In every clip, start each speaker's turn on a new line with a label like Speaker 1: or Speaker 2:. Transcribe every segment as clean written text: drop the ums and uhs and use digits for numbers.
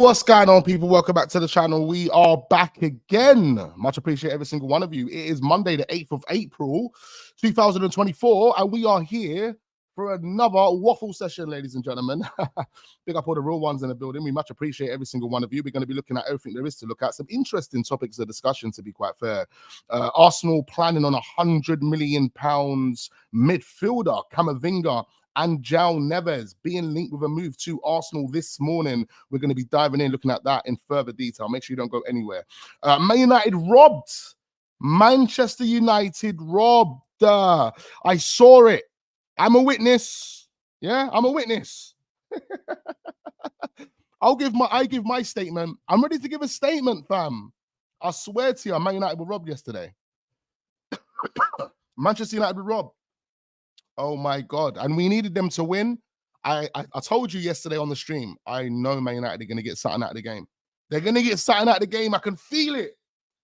Speaker 1: What's going on, people? Welcome back to the channel. We are back again. Much appreciate every single one of you. It is Monday, the 8th of April, 2024, and we are here for another waffle session, ladies and gentlemen. Big up all the real ones in the building. We much appreciate every single one of you. We're going to be looking at everything there is to look at. Some interesting topics of discussion, to be quite fair. Arsenal planning on £100 million midfielder, Camavinga, and Neves being linked with a move to Arsenal this morning. We're going to be diving in, looking at that in further detail. Make sure you don't go anywhere. Man United robbed. Manchester United robbed. I saw it. I'm a witness. Yeah, I'm a witness. I give my statement. I'm ready to give a statement, fam. I swear to you, Man United were robbed yesterday. Manchester United were robbed. Oh my God. And we needed them to win. I told you yesterday on the stream, I know Man United are going to get something out of the game. They're going to get something out of the game. I can feel it.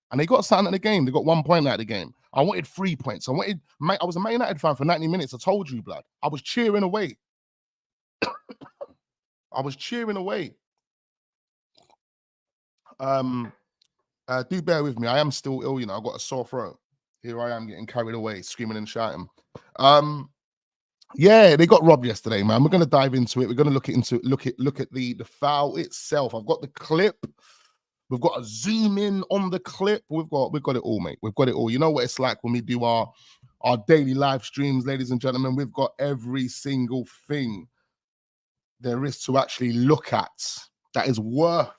Speaker 1: And they got something out of the game. They got 1 point out of the game. I wanted 3 points. I was a Man United fan for 90 minutes. I told you, blood. I was cheering away. I was cheering away. Do bear with me. I am still ill, you know. I've got a sore throat. Here I am getting carried away, screaming and shouting. Yeah, they got robbed yesterday, man. We're going to dive into it. We're going to look at the foul itself. I've got the clip. We've got to zoom in on the clip. We've got it all, mate. We've got it all. You know what it's like when we do our daily live streams, ladies and gentlemen. We've got every single thing there is to actually look at that is worth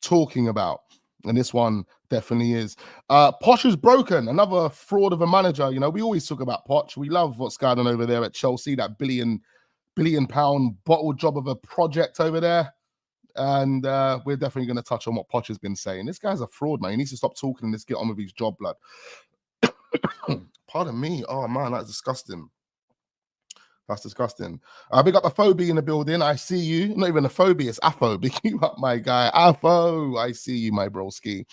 Speaker 1: talking about. And this one definitely is. Poch is broken. Another fraud of a manager. You know, we always talk about Poch. We love what's going on over there at Chelsea. That billion pound bottle job of a project over there. And we're definitely going to touch on what Poch has been saying. This guy's a fraud, man. He needs to stop talking and let's get on with his job, blood. Pardon me. Oh, man, that's disgusting. That's disgusting. Big up a phobia in the building. I see you. Not even a phobia, it's Afo. Big you up, my guy. Afo, I see you, my broski.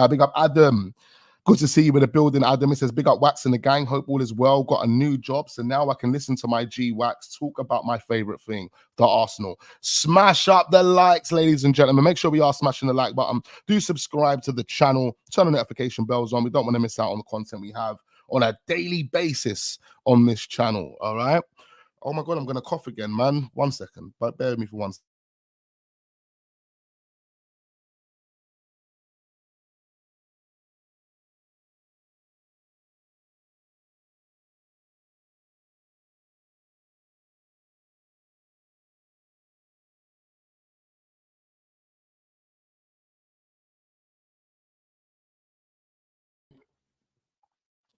Speaker 1: Big up Adam. Good to see you in the building, Adam. It says, big up Wax and the gang. Hope all is well. Got a new job, so now I can listen to my G Wax talk about my favorite thing, the Arsenal. Smash up the likes, ladies and gentlemen. Make sure we are smashing the like button. Do subscribe to the channel. Turn the notification bells on. We don't want to miss out on the content we have on a daily basis on this channel. All right. Oh my God, I'm gonna cough again, man. 1 second, but bear with me for 1 second.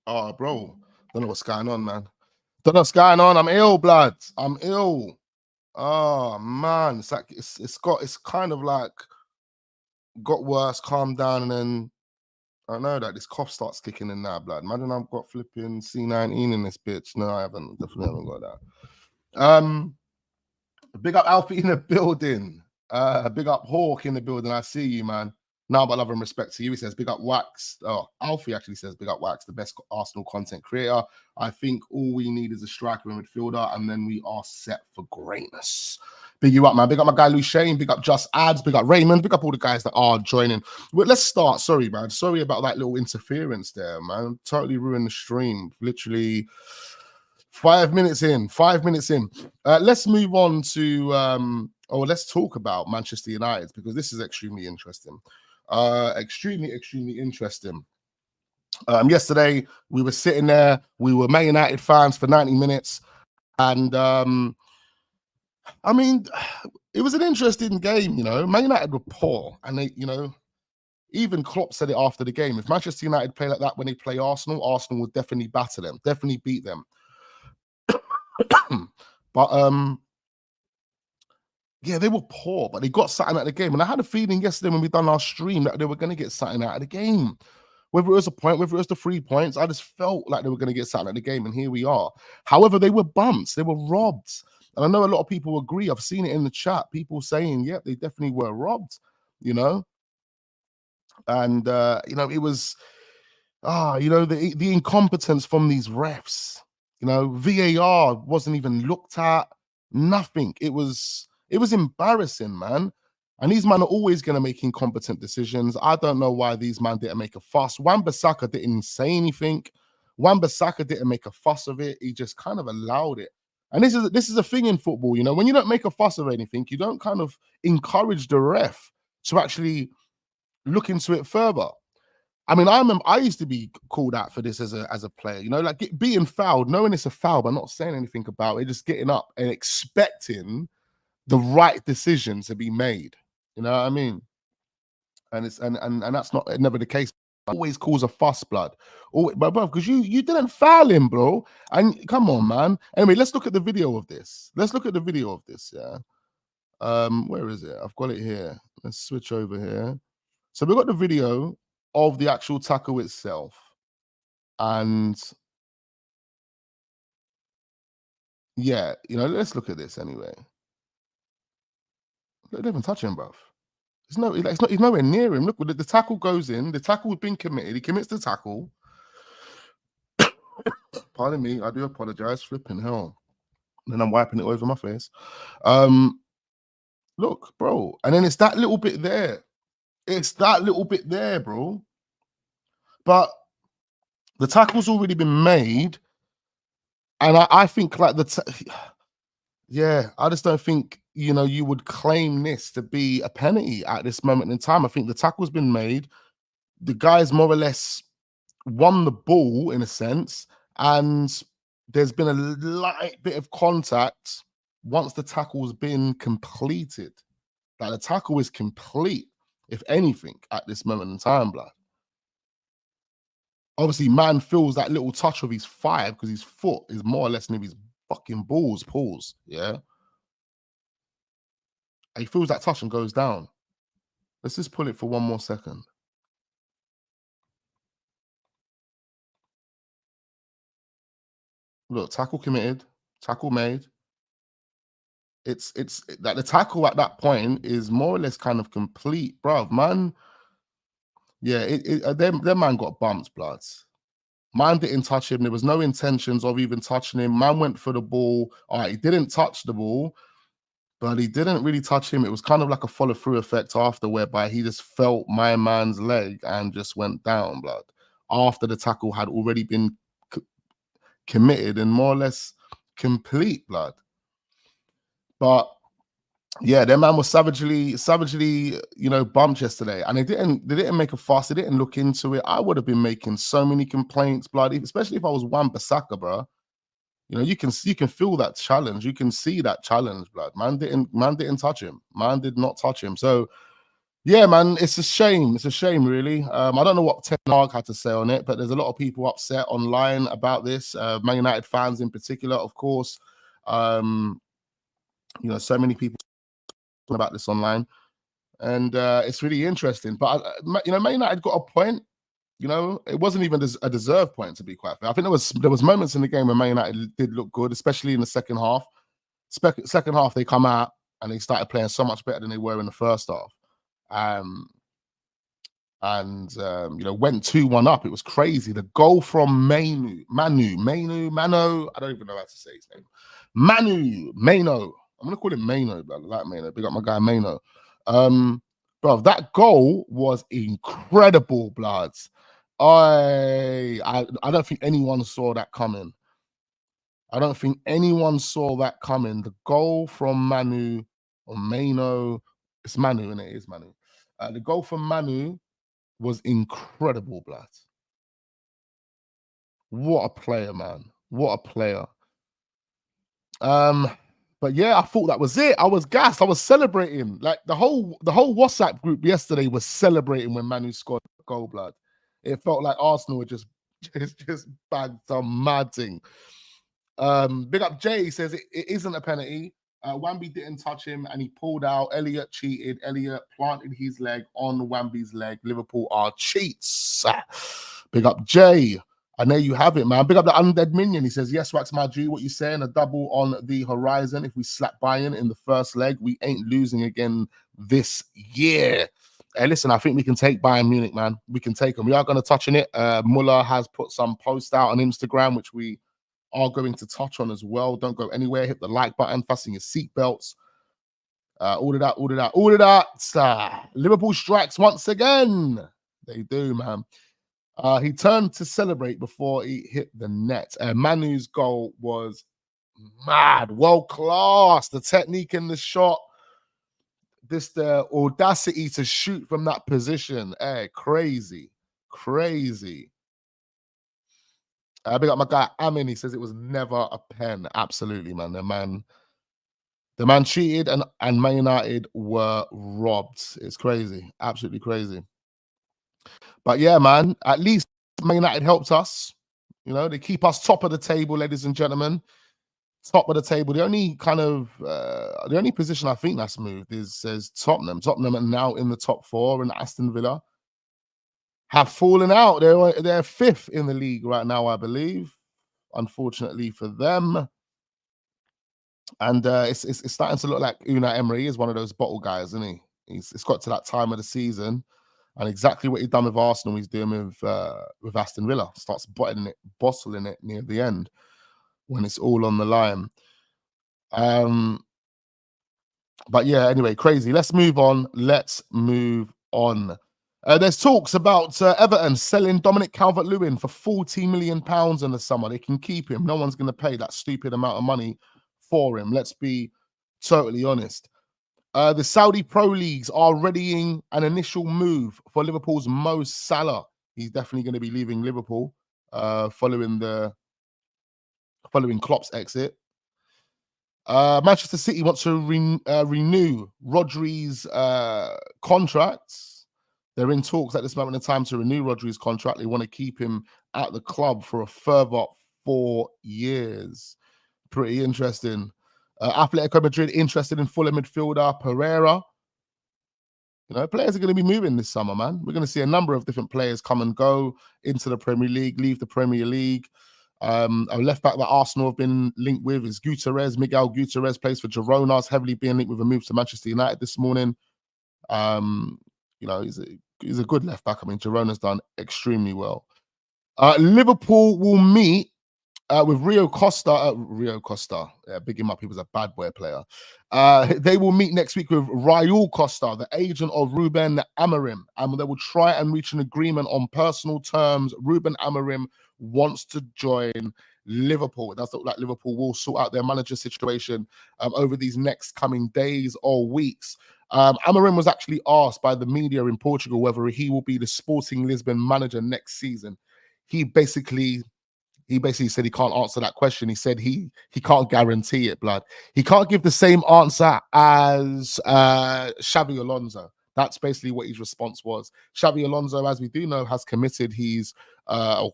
Speaker 1: Oh, bro, don't know what's going on, man. Don't know what's going on. I'm ill, blood. I'm ill. Oh man, it's like it's kind of like got worse, calmed down, and then I know that this cough starts kicking in now, blood. Imagine I've got flipping C19 in this bitch. No, I haven't. Definitely haven't got that. Big up Alfie in the building. Big up Hawk in the building. I see you, man. Now, but love and respect to you. He says, big up Wax. Oh, Alfie actually says, big up Wax, the best Arsenal content creator. I think all we need is a striker and midfielder, and then we are set for greatness. Big you up, man. Big up my guy, Lucien. Big up Just Ads. Big up Raymond. Big up all the guys that are joining. But let's start. Sorry, man. Sorry about that little interference there, man. Totally ruined the stream. Literally 5 minutes in. 5 minutes in. Let's move on to... let's talk about Manchester United, because this is extremely interesting. Extremely interesting. Yesterday, we were sitting there. We were Man United fans for 90 minutes. And, I mean, it was an interesting game, you know. Man United were poor. And, they, you know, even Klopp said it after the game. If Manchester United play like that when they play Arsenal, Arsenal will definitely batter them, definitely beat them. But, yeah, they were poor, but they got something out of the game. And I had a feeling yesterday when we done our stream that they were going to get something out of the game. Whether it was a point, whether it was the 3 points, I just felt like they were going to get something out of the game, and here we are. However, they were bumps. They were robbed. And I know a lot of people agree. I've seen it in the chat. People saying, yeah, they definitely were robbed, you know. And, you know, it was, you know, the incompetence from these refs. You know, VAR wasn't even looked at. Nothing. It was embarrassing, man. And these men are always going to make incompetent decisions. I don't know why these men didn't make a fuss. Wan-Bissaka didn't say anything. Wan-Bissaka didn't make a fuss of it. He just kind of allowed it. And this is a thing in football, you know, when you don't make a fuss of anything, you don't kind of encourage the ref to actually look into it further. I mean, I remember I used to be called out for this as a player, you know, like being fouled, knowing it's a foul, but not saying anything about it, just getting up and expecting the right decision to be made. You know what I mean? And it's and that's not never the case. Always cause a fuss, blood. Always, but bro, because you didn't foul him, bro. And come on, man. Anyway, let's look at the video of this. Let's look at the video of this. Yeah. Where is it? I've got it here. Let's switch over here. So we've got the video of the actual tackle itself. And yeah, you know, let's look at this anyway. They don't even touch him, bruv. He's nowhere near him. Look, the tackle goes in. The tackle has been committed. He commits the tackle. Pardon me, I do apologize. Flipping hell. And then I'm wiping it over my face. Look, bro. And then it's that little bit there. It's that little bit there, bro. But the tackle's already been made. And I think like yeah, I just don't think, you know, you would claim this to be a penalty at this moment in time. I think the tackle's been made. The guy's more or less won the ball in a sense, and there's been a light bit of contact once the tackle's been completed. Like the tackle is complete, if anything, at this moment in time, blood. Obviously, man feels that little touch of his thigh because his foot is more or less near his fucking balls, pause. Yeah. He feels that touch and goes down. Let's just pull it for one more second. Look, tackle committed, tackle made. It's that the tackle at that point is more or less kind of complete, bro. Man, yeah, them man got bumps, bloods. Man didn't touch him. There was no intentions of even touching him. Man went for the ball. All right, he didn't touch the ball, but he didn't really touch him. It was kind of like a follow-through effect after, whereby he just felt my man's leg and just went down, blood. After the tackle had already been committed and more or less complete, blood. But yeah, their man was savagely, you know, bumped yesterday, and they didn't make a fuss. They didn't look into it. I would have been making so many complaints, blood, especially if I was Wan-Bissaka, bro. You know, you can feel that challenge. You can see that challenge, blood. Man didn't touch him. Man did not touch him. So yeah, man, it's a shame. It's a shame, really. I don't know what Ten Hag had to say on it, but there's a lot of people upset online about this. Man United fans in particular, of course. You know, so many people about this online, and it's really interesting. But you know, Man United got a point. You know, it wasn't even a deserved point, to be quite fair. I think there was moments in the game where Man United did look good, especially in the second half. Second half, they come out and they started playing so much better than they were in the first half. You know, went 2-1 up. It was crazy. The goal from Manu. I don't even know how to say his name. Mano. I'm gonna call him Mano, but I like Mano. Big up my guy Mano. Bro, that goal was incredible, bloods. I don't think anyone saw that coming. I don't think anyone saw that coming. The goal from Manu or Mano, it's Manu, and it is Manu. The goal from Manu was incredible, blood. What a player, man. What a player. But yeah, I thought that was it. I was gassed. I was celebrating. Like the whole WhatsApp group yesterday was celebrating when Manu scored a goal, blood. It felt like Arsenal were just bagged some mad thing. Big up Jay says it isn't a penalty. Wamby didn't touch him and he pulled out. Elliot cheated. Elliot planted his leg on Wamby's leg. Liverpool are cheats. Big up Jay. And there you have it, man. Big up the Undead Minion. He says, yes, Wax my G, what you saying? A double on the horizon. If we slap Bayern in the first leg, we ain't losing again this year. Hey, listen, I think we can take Bayern Munich, man. We can take them. We are going to touch on it. Muller has put some post out on Instagram, which we are going to touch on as well. Don't go anywhere. Hit the like button, fasten your seatbelts. All of that. Liverpool strikes once again. They do, man. He turned to celebrate before he hit the net. Manu's goal was mad, world class. The technique in the shot, the audacity to shoot from that position. Crazy. Big up my guy Amin. He says it was never a pen. Absolutely, man. The man cheated, and Man United were robbed. It's crazy, absolutely crazy. But yeah, man, at least Man United helped us. You know, they keep us top of the table, ladies and gentlemen. Top of the table. The only position I think that's moved is Tottenham. Tottenham are now in the top 4, and Aston Villa have fallen out. They're 5th in the league right now, I believe. Unfortunately for them. And it's starting to look like Unai Emery is one of those bottle guys, isn't he? It's got to that time of the season, and exactly what he's done with Arsenal, he's doing with Aston Villa. Starts bottling it near the end when it's all on the line. But yeah, anyway, crazy. Let's move on. There's talks about Everton selling Dominic Calvert-Lewin for £40 million in the summer. They can keep him. No one's going to pay that stupid amount of money for him. Let's be totally honest. The Saudi Pro Leagues are readying an initial move for Liverpool's Mo Salah. He's definitely going to be leaving Liverpool following Klopp's exit. Manchester City wants to renew Rodri's contract. They're in talks at this moment in time to renew Rodri's contract. They want to keep him at the club for a further 4 years. Pretty interesting. Atletico Madrid interested in Fulham midfielder Pereira. You know, players are going to be moving this summer, man. We're going to see a number of different players come and go into the Premier League, leave the Premier League. A left back that Arsenal have been linked with is Gutierrez. Miguel Gutierrez plays for Girona. Is heavily being linked with a move to Manchester United this morning. You know, he's a good left back. I mean, Girona's done extremely well. Liverpool will meet with Rio Costa. Big him up. He was a bad boy player. They will meet next week with Raul Costa, the agent of Ruben Amorim, and they will try and reach an agreement on personal terms. Ruben Amorim wants to join Liverpool. It does look like Liverpool will sort out their manager situation over these next coming days or weeks. Amorim was actually asked by the media in Portugal whether he will be the Sporting Lisbon manager next season. He basically said he can't answer that question. He said he can't guarantee it, blood. He can't give the same answer as Xabi Alonso. That's basically what his response was. Xabi Alonso, as we do know, has committed. He's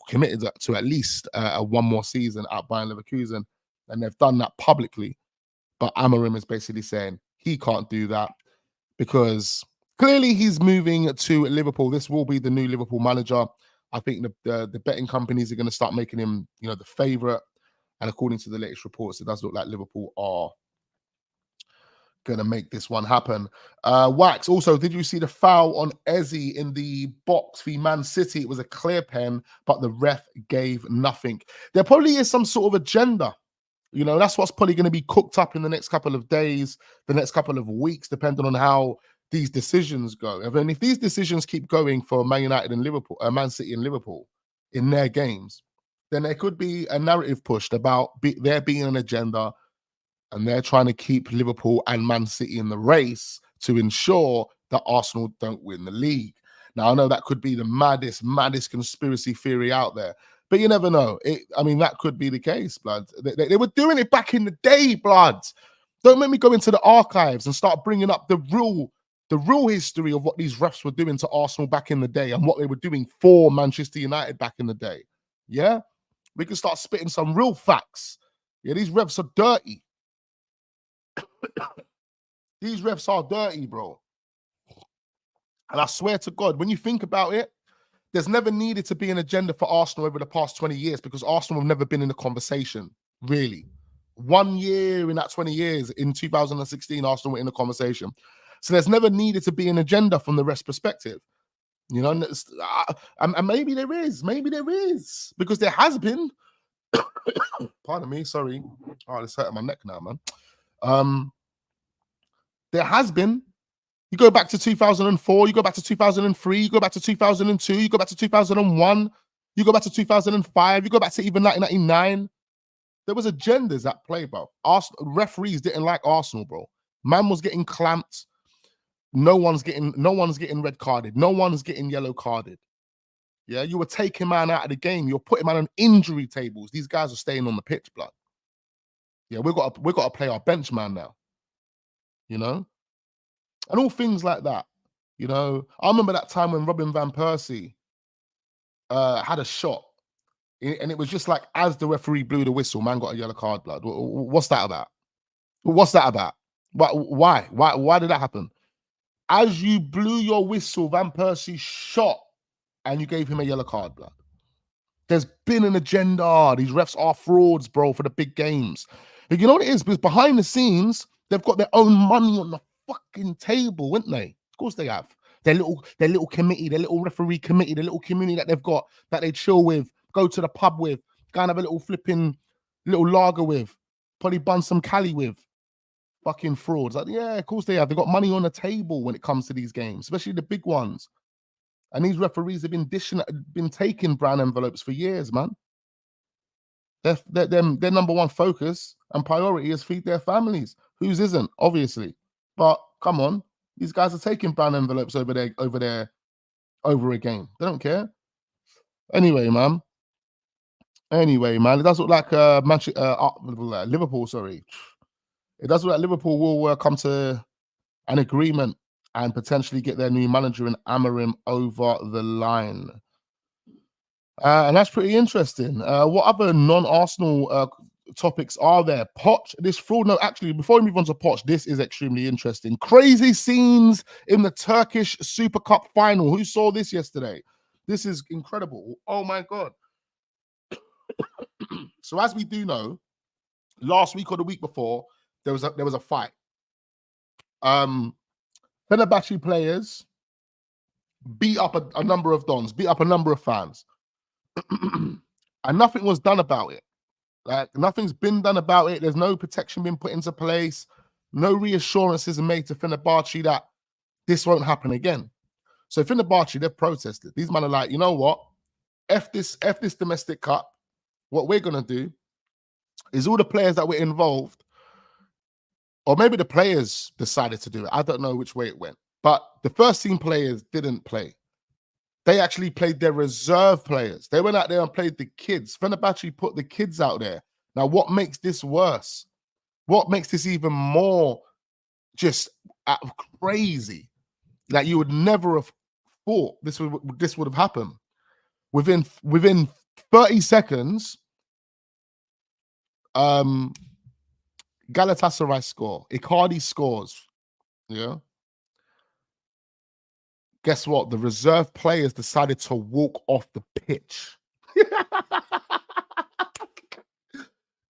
Speaker 1: committed to at least one more season at Bayern Leverkusen, and they've done that publicly. But Amorim is basically saying he can't do that because clearly he's moving to Liverpool. This will be the new Liverpool manager. I think the betting companies are going to start making him, you know, the favourite. And according to the latest reports, it does look like Liverpool are going to make this one happen. Wax, also, did you see the foul on Eze in the box for Man City? It was a clear pen, but the ref gave nothing. There probably is some sort of agenda. You know, that's what's probably going to be cooked up in the next couple of days, the next couple of weeks, depending on how these decisions go. And if these decisions keep going for Man United and Liverpool, Man City and Liverpool in their games, then there could be a narrative pushed about there being an agenda and they're trying to keep Liverpool and Man City in the race to ensure that Arsenal don't win the league. Now, I know that could be the maddest conspiracy theory out there, but you never know. I mean, that could be the case, blood. They were doing it back in the day, blood. Don't make me go into the archives and start bringing up the real history of what these refs were doing to Arsenal back in the day and what they were doing for Manchester United back in the day. Yeah? We can start spitting some real facts. Yeah, these refs are dirty. These refs are dirty, bro. And I swear to God, when you think about it, there's never needed to be an agenda for Arsenal over the past 20 years because Arsenal have never been in the conversation, really. 1 year in that 20 years, in 2016, Arsenal were in the conversation. So there's never needed to be an agenda from the rest perspective. You know, and maybe there is. Maybe there is. Because there has been. Pardon me, sorry. Oh, it's hurting my neck now, man. There has been. You go back to 2004, you go back to 2003, you go back to 2002, you go back to 2001, you go back to 2005, you go back to even 1999. There was agendas at play, bro. Referees didn't like Arsenal, bro. Man was getting clamped. No one's getting red carded. No one's getting yellow carded. Yeah, you were taking man out of the game. You're putting man on injury tables. These guys are staying on the pitch, blood. Yeah, we've got to play our bench man now. You know, and all things like that. You know, I remember that time when Robin van Persie had a shot, and it was just like as the referee blew the whistle, man got a yellow card. Blood. What's that about? What's that about? Why? Why did that happen? As you blew your whistle, Van Persie shot, and you gave him a yellow card, blood. There's been an agenda. These refs are frauds, bro, for the big games. But you know what it is? Because behind the scenes, they've got their own money on the fucking table, wouldn't they? Of course they have. Their little committee, their little referee committee, their little community that they've got, that they chill with, go to the pub with, go and have a little flipping little lager with, probably bun some Cali with. Fucking frauds. Like, yeah, of course they have. They've got money on the table when it comes to these games, especially the big ones. And these referees have been taking brown envelopes for years, man. Their number one focus and priority is feed their families. Whose isn't, obviously. But come on, these guys are taking brown envelopes over a game. They don't care. Anyway, man. It does look like Liverpool. Sorry, it does look like Liverpool will come to an agreement and potentially get their new manager in Amorim over the line. And that's pretty interesting. What other non-Arsenal topics are there? Poch, this fraud. No, actually, before we move on to Poch, this is extremely interesting. Crazy scenes in the Turkish Super Cup final. Who saw this yesterday? This is incredible. Oh my God. So as we do know, last week or the week before, there was a fight. Fenerbahce players beat up a number of dons, beat up a number of fans. And nothing was done about it. Like, nothing's been done about it. There's no protection been put into place. No reassurances are made to Fenerbahce that this won't happen again. So Fenerbahce, they've protested. These men are like, you know what? F this domestic cup. What we're going to do is all the players that were involved, or maybe the players decided to do it. I don't know which way it went. But the first team players didn't play. They actually played their reserve players. They went out there and played the kids. Fenerbahce put the kids out there. Now, what makes this worse? What makes this even more just crazy? That you would never have thought this would have happened. Within 30 seconds, Galatasaray score. Icardi scores. Yeah. Guess what? The reserve players decided to walk off the pitch.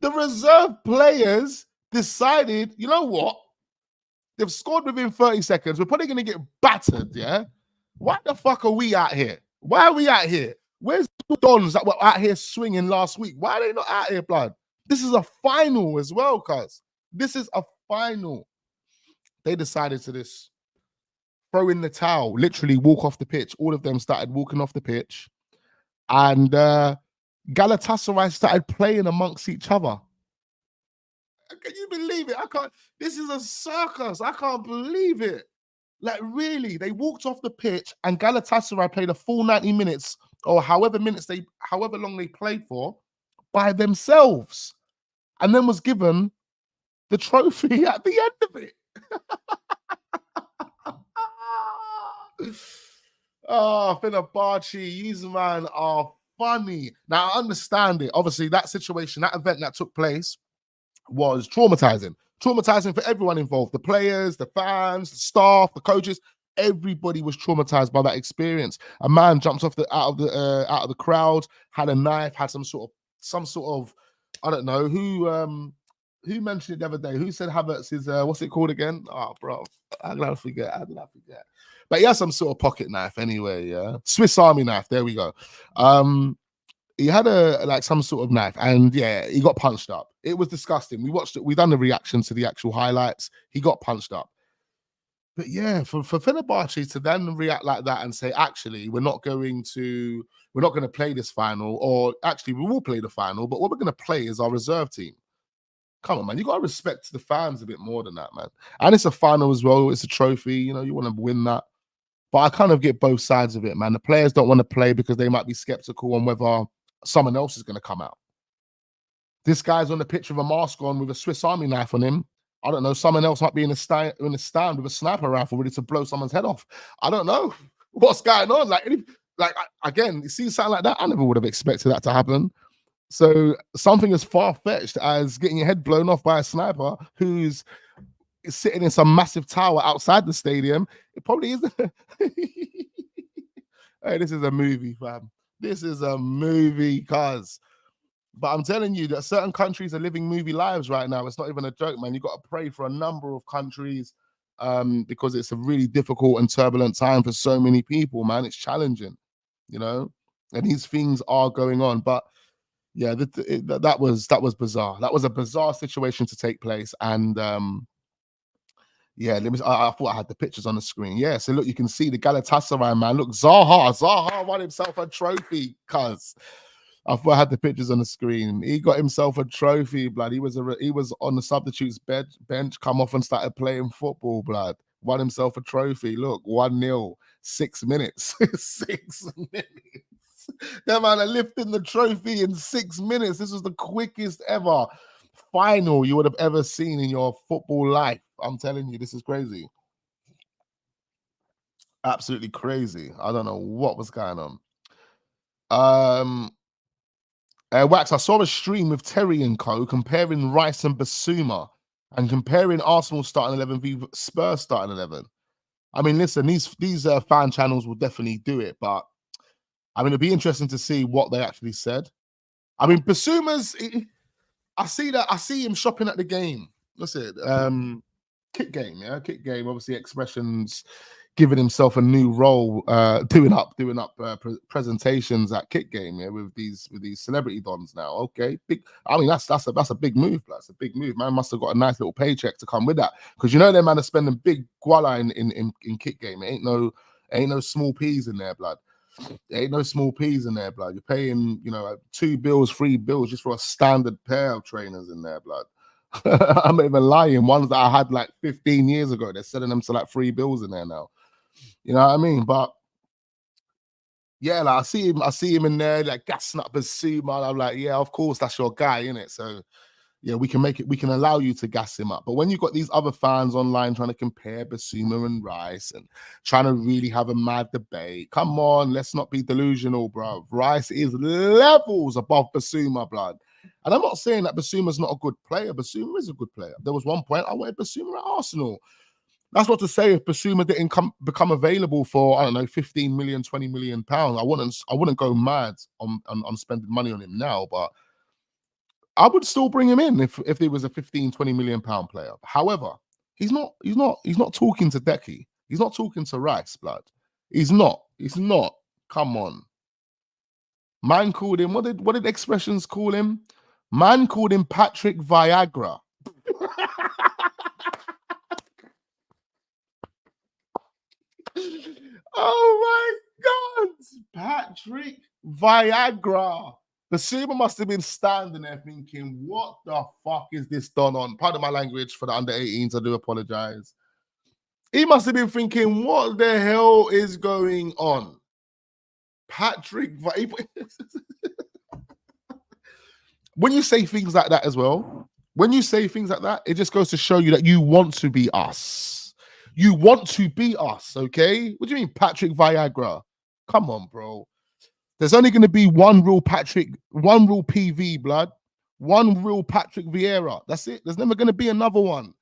Speaker 1: The reserve players decided, you know what? They've scored within 30 seconds. We're probably going to get battered, yeah? Why the fuck are we out here? Why are we out here? Where's the dons that were out here swinging last week? Why are they not out here, blood? This is a final as well, cuz. This is a final. They decided to throw in the towel, literally walk off the pitch. All of them started walking off the pitch. And Galatasaray started playing amongst each other. Can you believe it? I can't. This is a circus. I can't believe it. Like, really, they walked off the pitch and Galatasaray played a full 90 minutes or however long they played for by themselves, and then was given the trophy at the end of it. Oh, Fenerbahce, these man are funny. Now, I understand it. Obviously, that situation, that event that took place was traumatizing. Traumatizing for everyone involved. The players, the fans, the staff, the coaches. Everybody was traumatized by that experience. A man jumped off out of the crowd, had a knife, had some sort of I don't know who mentioned it the other day. Who said Havertz is what's it called again? Oh, bro, how did I forget? But he has some sort of pocket knife anyway. Yeah, Swiss Army knife. There we go. He had some sort of knife, and yeah, he got punched up. It was disgusting. We watched it. We done the reaction to the actual highlights. He got punched up. But yeah, for Fenerbahce to then react like that and say, actually, we're not going to play this final, or actually we will play the final, but what we're going to play is our reserve team. Come on, man. You got to respect the fans a bit more than that, man. And it's a final as well. It's a trophy. You know, you want to win that. But I kind of get both sides of it, man. The players don't want to play because they might be skeptical on whether someone else is going to come out. This guy's on the pitch with a mask on with a Swiss Army knife on him. I don't know. Someone else might be in a stand with a sniper rifle ready to blow someone's head off. I don't know what's going on. Again, it seems something like that. I never would have expected that to happen. So something as far-fetched as getting your head blown off by a sniper who's sitting in some massive tower outside the stadium, it probably isn't. Hey, this is a movie, fam. This is a movie, cuz. But I'm telling you that certain countries are living movie lives right now. It's not even a joke, man. You got to pray for a number of countries because it's a really difficult and turbulent time for so many people, man. It's challenging, you know, and these things are going on. But yeah, that was bizarre. That was a bizarre situation to take place. And yeah, I thought I had the pictures on the screen. Yeah, so look, you can see the Galatasaray man. Look, Zaha won himself a trophy, cuz. I thought I had the pictures on the screen. He got himself a trophy, blood. He was on the substitutes bench, come off and started playing football, blood. Won himself a trophy. Look, 1-0, 6 minutes. 6 minutes. That man are lifting the trophy in 6 minutes. This was the quickest ever final you would have ever seen in your football life. I'm telling you, this is crazy. Absolutely crazy. I don't know what was going on. Wax, I saw a stream with Terry and Co. comparing Rice and Basuma and comparing Arsenal starting 11 v Spurs starting 11. I mean, listen, these fan channels will definitely do it, but I mean, it'd be interesting to see what they actually said. I mean, Basuma's, I see him shopping at the game. What's it? Kick game, yeah, kick game. Obviously, expressions giving himself a new role, doing up presentations at kick game, yeah, with these celebrity dons now. Okay, big. I mean, that's a big move. That's a big move. Man must have got a nice little paycheck to come with that, because you know them man are spending big guala in kick game. It ain't no small peas in there, blood. There ain't no small peas in there, blood. You're paying, 2 bills, 3 bills just for a standard pair of trainers in there, blood. I'm not even lying. Ones that I had like 15 years ago, they're selling them to like 3 bills in there now. You know what I mean? But yeah, like I see him in there, like gassing up Basuma. I'm like, yeah, of course, that's your guy, innit? So yeah, we can allow you to gas him up. But when you've got these other fans online trying to compare Basuma and Rice and trying to really have a mad debate, come on, let's not be delusional, bro. Rice is levels above Basuma, blood. And I'm not saying that Basuma's not a good player. Basuma is a good player. There was one point I wanted Basuma at Arsenal. That's not to say if Basuma didn't become available for, I don't know, 15 million, 20 million pounds, I wouldn't go mad on spending money on him now, but I would still bring him in if there was a 15, 20 million pound player. However, he's not talking to Decky. He's not talking to Rice, blood. He's not. Come on. Man called him, what did expressions call him? Man called him Patrick Viagra. Oh my God, Patrick Viagra. Basuma must have been standing there thinking, what the fuck is this done on? Pardon my language for the under 18s, I do apologize. He must have been thinking, what the hell is going on? Patrick Viagra. When you say things like that as well, it just goes to show you that you want to be us. You want to be us, okay? What do you mean, Patrick Viagra? Come on, bro. There's only going to be one real PV, blood. One real Patrick Vieira. That's it. There's never going to be another one.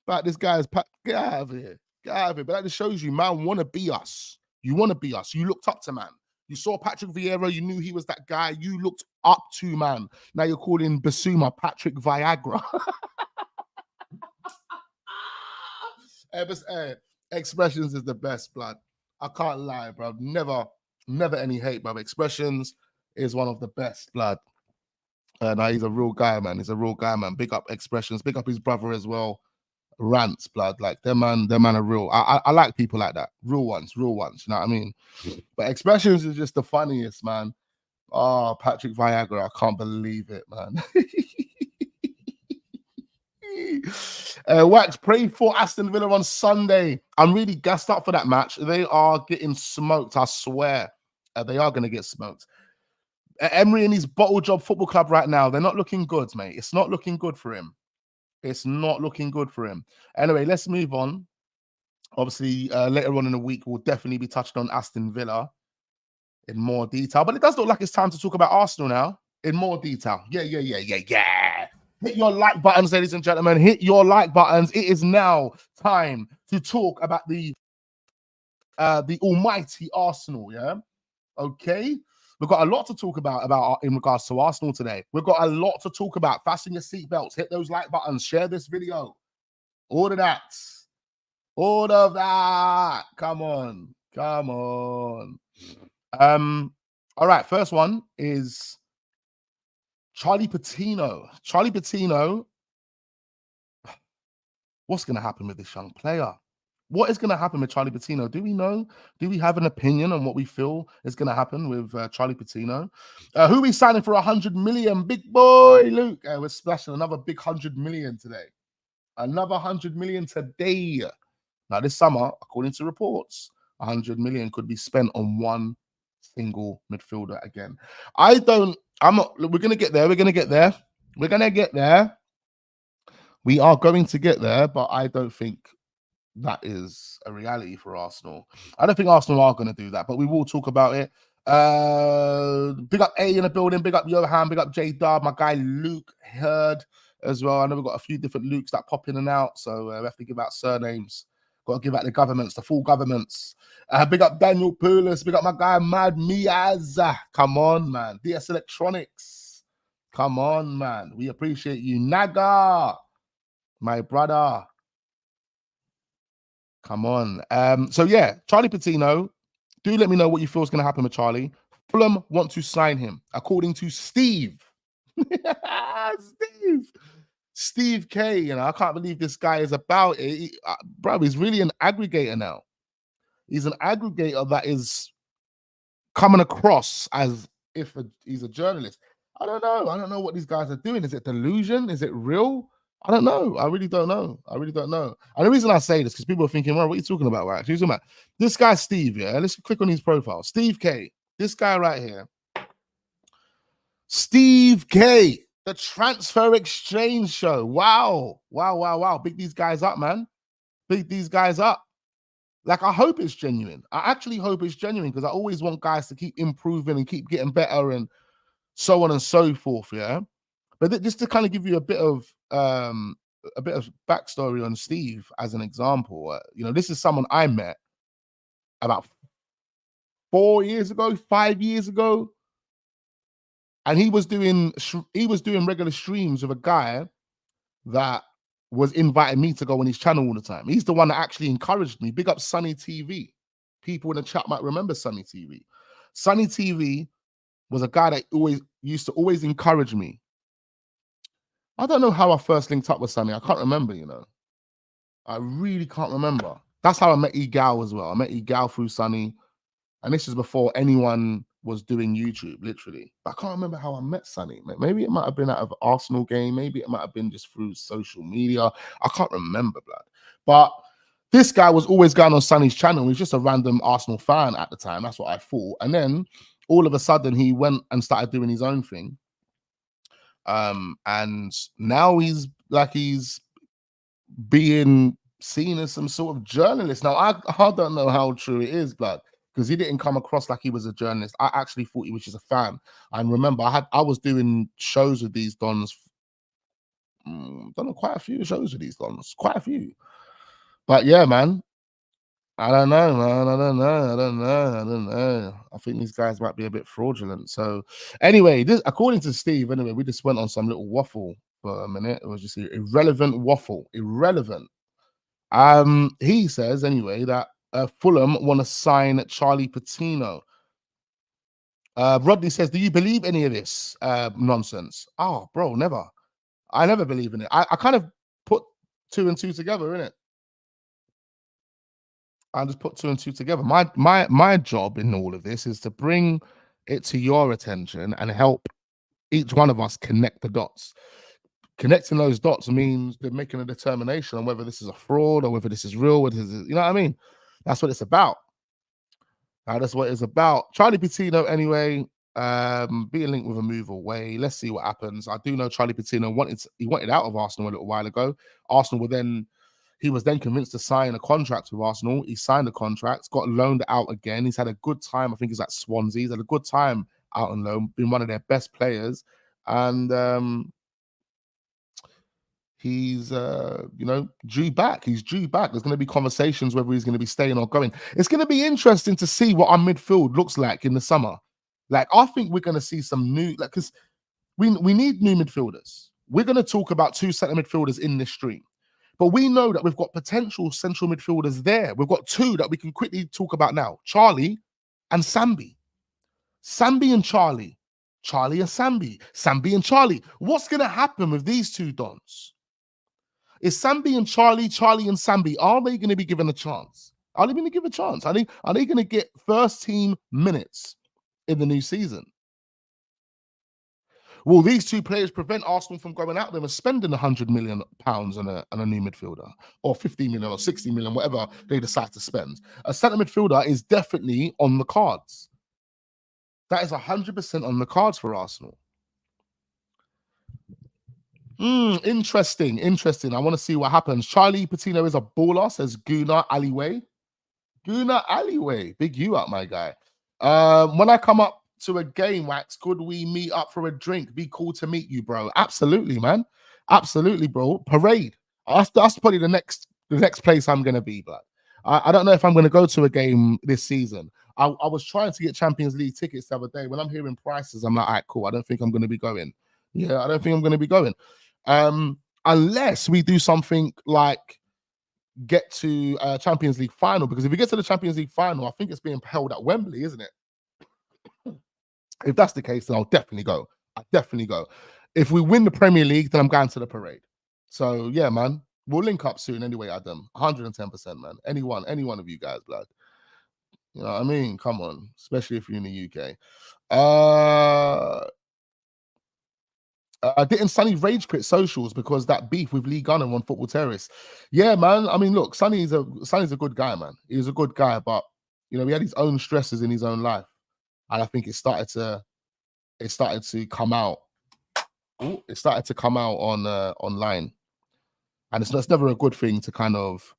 Speaker 1: But this guy is get out of here. Get out of here. But that just shows you, man, want to be us. You want to be us. You looked up to man. You saw Patrick Vieira. You knew he was that guy. You looked up to man. Now you're calling Basuma Patrick Viagra. Expressions is the best, blood. I can't lie, bro. Never any hate, bro. Expressions is one of the best, blood. He's a real guy, man. He's a real guy, man. Big up Expressions. Big up his brother as well. rants, blood. Like them man are real. I like people like that. Real ones. You know what I mean? But expressions is just the funniest, man. Oh, Patrick Viagra, I can't believe it, man. Wax, pray for Aston Villa on Sunday. I'm really gassed up for that match. They are getting smoked, I swear. They are going to get smoked. Emery and his bottle job football club right now, they're not looking good, mate. It's not looking good for him. It's not looking good for him. Anyway, let's move on. Obviously, later on in the week, we'll definitely be touching on Aston Villa in more detail. But it does look like it's time to talk about Arsenal now in more detail. Yeah. Hit your like buttons, ladies and gentlemen. Hit your like buttons. It is now time to talk about the almighty Arsenal, yeah? Okay? We've got a lot to talk about in regards to Arsenal today. We've got a lot to talk about. Fasten your seatbelts. Hit those like buttons. Share this video. All of that. All of that. Come on. All right. First one is Charlie Patino. Charlie Patino. What's going to happen with this young player? What is going to happen with Charlie Patino? Do we know? Do we have an opinion on what we feel is going to happen with Charlie Patino? Who are we signing for 100 million? Big boy, Luke. We're splashing another big 100 million today. Another 100 million today. Now, this summer, according to reports, 100 million could be spent on one single midfielder again. We're going to get there. We are going to get there, but I don't think that is a reality for Arsenal. I don't think Arsenal are going to do that, but we will talk about it. Big up A in the building, big up Johan, big up J Dub, my guy Luke Heard as well. I know we've got a few different Lukes that pop in and out, so we have to give out surnames. Got to give out the governments, the full governments. Big up Daniel Poulos, big up my guy Mad Miaz. Come on, man. DS Electronics. Come on, man. We appreciate you. Naga, my brother. Come on. So yeah, Charlie Patino. Do let me know what you feel is going to happen with Charlie. Fulham want to sign him, according to Steve. Steve K. You know, I can't believe this guy is about it. Bro, he's really an aggregator now. He's an aggregator that is coming across as if he's a journalist. I don't know what these guys are doing. Is it delusion? Is it real? I don't know. I really don't know. And the reason I say this, because people are thinking, well, what are you talking about, right? Who's talking about? This guy, Steve, yeah? Let's click on his profile. Steve K. This guy right here. Steve K. The Transfer Exchange Show. Wow. Big these guys up, man. Big these guys up. Like, I hope it's genuine. I actually hope it's genuine, because I always want guys to keep improving and keep getting better and so on and so forth, yeah? But just to kind of give you a bit of backstory on Steve as an example, this is someone I met about 5 years ago, and he was doing regular streams with a guy that was inviting me to go on his channel all the time. He's the one that actually encouraged me. Big up Sunny TV. People in the chat might remember Sunny TV. Sunny TV was a guy that used to always encourage me. I don't know how I first linked up with Sunny. I can't remember, I really can't remember. That's how I met Egal as well. I met Egal through Sunny. And this is before anyone was doing YouTube, literally. But I can't remember how I met Sunny. Maybe it might have been out of Arsenal game. Maybe it might have been just through social media. I can't remember, blood. But this guy was always going on Sunny's channel. He was just a random Arsenal fan at the time. That's what I thought. And then all of a sudden, he went and started doing his own thing. And now he's being seen as some sort of journalist. Now, I don't know how true it is, blood, because he didn't come across like he was a journalist. I actually thought he was just a fan. And remember, I was doing shows with these dons. Done quite a few shows with these dons, quite a few. But yeah, man, I don't know, man. I don't know. I think these guys might be a bit fraudulent. So anyway, according to Steve, anyway, we just went on some little waffle for a minute. It was just an irrelevant waffle. Irrelevant. He says anyway that Fulham want to sign Charlie Patino. Rodney says, do you believe any of this nonsense? Oh, bro, never. I never believe in it. I kind of put 2 and 2 together, innit? I just put 2 and 2 together. My job in all of this is to bring it to your attention and help each one of us connect the dots. Connecting those dots means they're making a determination on whether this is a fraud or whether this is real. Whether this is, you know what I mean? That's what it's about. That's what it's about. Charlie Patino, anyway, being linked with a move away. Let's see what happens. I do know Charlie Patino wanted out of Arsenal a little while ago. He was then convinced to sign a contract with Arsenal. He signed a contract, got loaned out again. He's had a good time. I think he's at Swansea. He's had a good time out on loan, been one of their best players. And he's due back. He's due back. There's going to be conversations whether he's going to be staying or going. It's going to be interesting to see what our midfield looks like in the summer. Like, I think we're going to see some new, like, because we need new midfielders. We're going to talk about 2 centre midfielders in this stream. But we know that we've got potential central midfielders there. We've got 2 that we can quickly talk about now. Charlie and Sambi. Sambi and Charlie. Charlie and Sambi. Sambi and Charlie. What's going to happen with these 2 dons? Is Sambi and Charlie, Charlie and Sambi, are they going to be given a chance? Are they going to give a chance? Are they going to get first team minutes in the new season? Will these 2 players prevent Arsenal from going out there and spending £100 million on a new midfielder, or 50 million or 60 million, whatever they decide to spend? A centre midfielder is definitely on the cards. That is 100% on the cards for Arsenal. Interesting. I want to see what happens. Charlie Patino is a baller, says Guna Alleyway. Big you up, my guy. When I come up to a game, Wax, could we meet up for a drink? Be cool to meet you, bro. Absolutely, man. Absolutely, bro. Parade. That's probably the next place I'm gonna be, but I don't know if I'm gonna go to a game this season. I was trying to get Champions League tickets the other day. When I'm hearing prices, I'm like, all right, cool. I don't think I'm gonna be going. Yeah, I don't think I'm gonna be going. Unless we do something like get to Champions League final, because if we get to the Champions League final, I think it's being held at Wembley, isn't it? If that's the case, then I'll definitely go. If we win the Premier League, then I'm going to the parade. So yeah, man, we'll link up soon anyway, Adam. 110%, man. Any one of you guys, blood. You know what I mean? Come on, especially if you're in the UK. Didn't Sonny rage quit socials because that beef with Lee Gunner on Football Terrace? Yeah, man. I mean, look, Sonny's a good guy, man. He's a good guy, but he had his own stresses in his own life, and I think it started to come out. It started to come out on online, and it's never a good thing to kind of,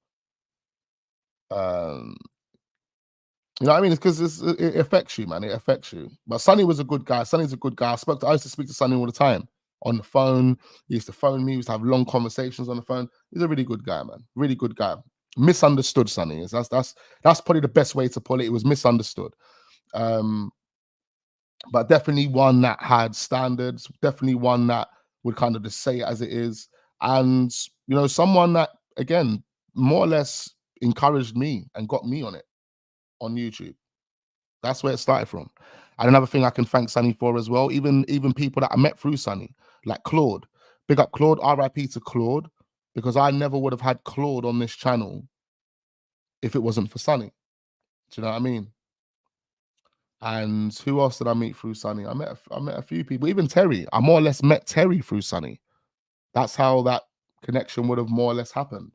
Speaker 1: you know what I mean? It's because it affects you, man. It affects you. But Sonny was a good guy. Sonny's a good guy. I used to speak to Sonny all the time on the phone. He used to phone me. We used to have long conversations on the phone. He's a really good guy, man. Really good guy. Misunderstood, Sonny. That's probably the best way to put it. It was misunderstood. But definitely one that had standards. Definitely one that would kind of just say it as it is. And, someone that, again, more or less encouraged me and got me on it. On YouTube. That's where it started from. And another thing I can thank Sonny for as well, even people that I met through Sonny, like Claude. Big up Claude, RIP to Claude, because I never would have had Claude on this channel if it wasn't for Sonny. Do you know what I mean? And who else did I meet through Sonny? I met a few people, even Terry. I more or less met Terry through Sonny. That's how that connection would have more or less happened.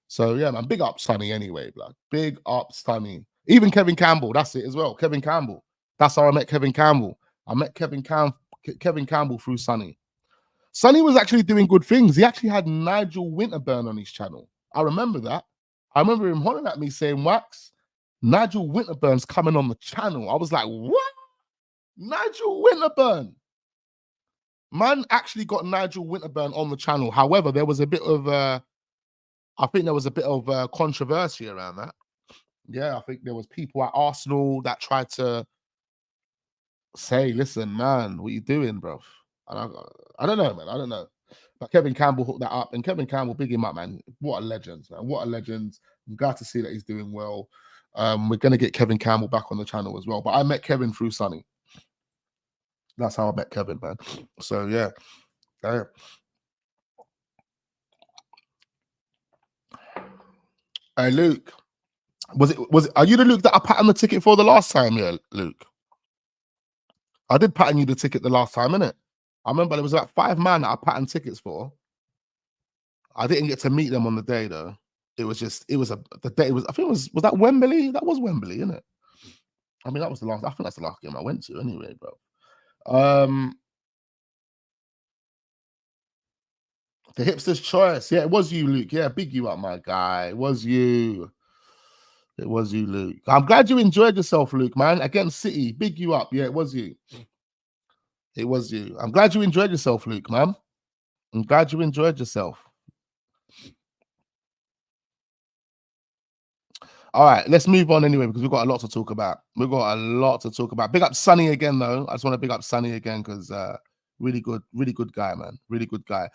Speaker 1: So yeah, man, big up Sonny anyway, blood. Big up Sonny. Even Kevin Campbell, that's it as well. Kevin Campbell. That's how I met Kevin Campbell. I met Kevin Campbell through Sonny. Sonny was actually doing good things. He actually had Nigel Winterburn on his channel. I remember that. I remember him hollering at me saying, Wax, Nigel Winterburn's coming on the channel. I was like, what? Nigel Winterburn. Man actually got Nigel Winterburn on the channel. However, there was a bit of I think there was a bit of controversy around that. Yeah, I think there was people at Arsenal that tried to say, listen, man, what you doing, bro? I don't know, man. I don't know. But Kevin Campbell hooked that up. And Kevin Campbell, big him up, man. What a legend, man. What a legend. I'm glad to see that he's doing well. We're going to get Kevin Campbell back on the channel as well. But I met Kevin through Sonny. That's how I met Kevin, man. So, yeah. Hey, Luke. Are you the Luke that I patterned the ticket for the last time? Yeah, Luke. I did pattern you the ticket the last time, innit? I remember there was like 5 man that I patterned tickets for. I didn't get to meet them on the day though. It was the day. It was, I think was that Wembley? That was Wembley, isn't it? I mean, that was the last. I think that's the last game I went to anyway, bro. Um, the hipster's choice. Yeah, it was you, Luke. Yeah, big you up, my guy. It was you. It was you, Luke. I'm glad you enjoyed yourself, Luke, man. Against City, big you up. Yeah, it was you. It was you. I'm glad you enjoyed yourself, Luke, man. I'm glad you enjoyed yourself. All right, let's move on anyway because we've got a lot to talk about. We've got a lot to talk about. Big up Sonny again, though. I just want to big up Sonny again because really good guy, man. Really good guy.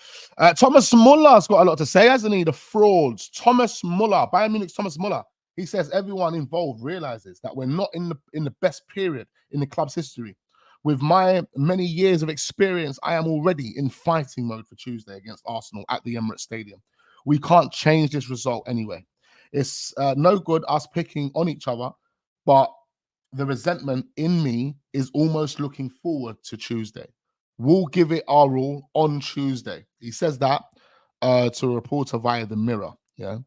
Speaker 1: Thomas Muller's got a lot to say, hasn't he? The frauds. Thomas Muller, Bayern Munich's Thomas Muller. He says everyone involved realizes that we're not in the best period in the club's history. With my many years of experience, I am already in fighting mode for Tuesday against Arsenal at the Emirates Stadium. We can't change this result anyway. It's no good us picking on each other, but the resentment in me is almost looking forward to Tuesday. We'll give it our all on Tuesday. He says that to a reporter via the Mirror. Yeah.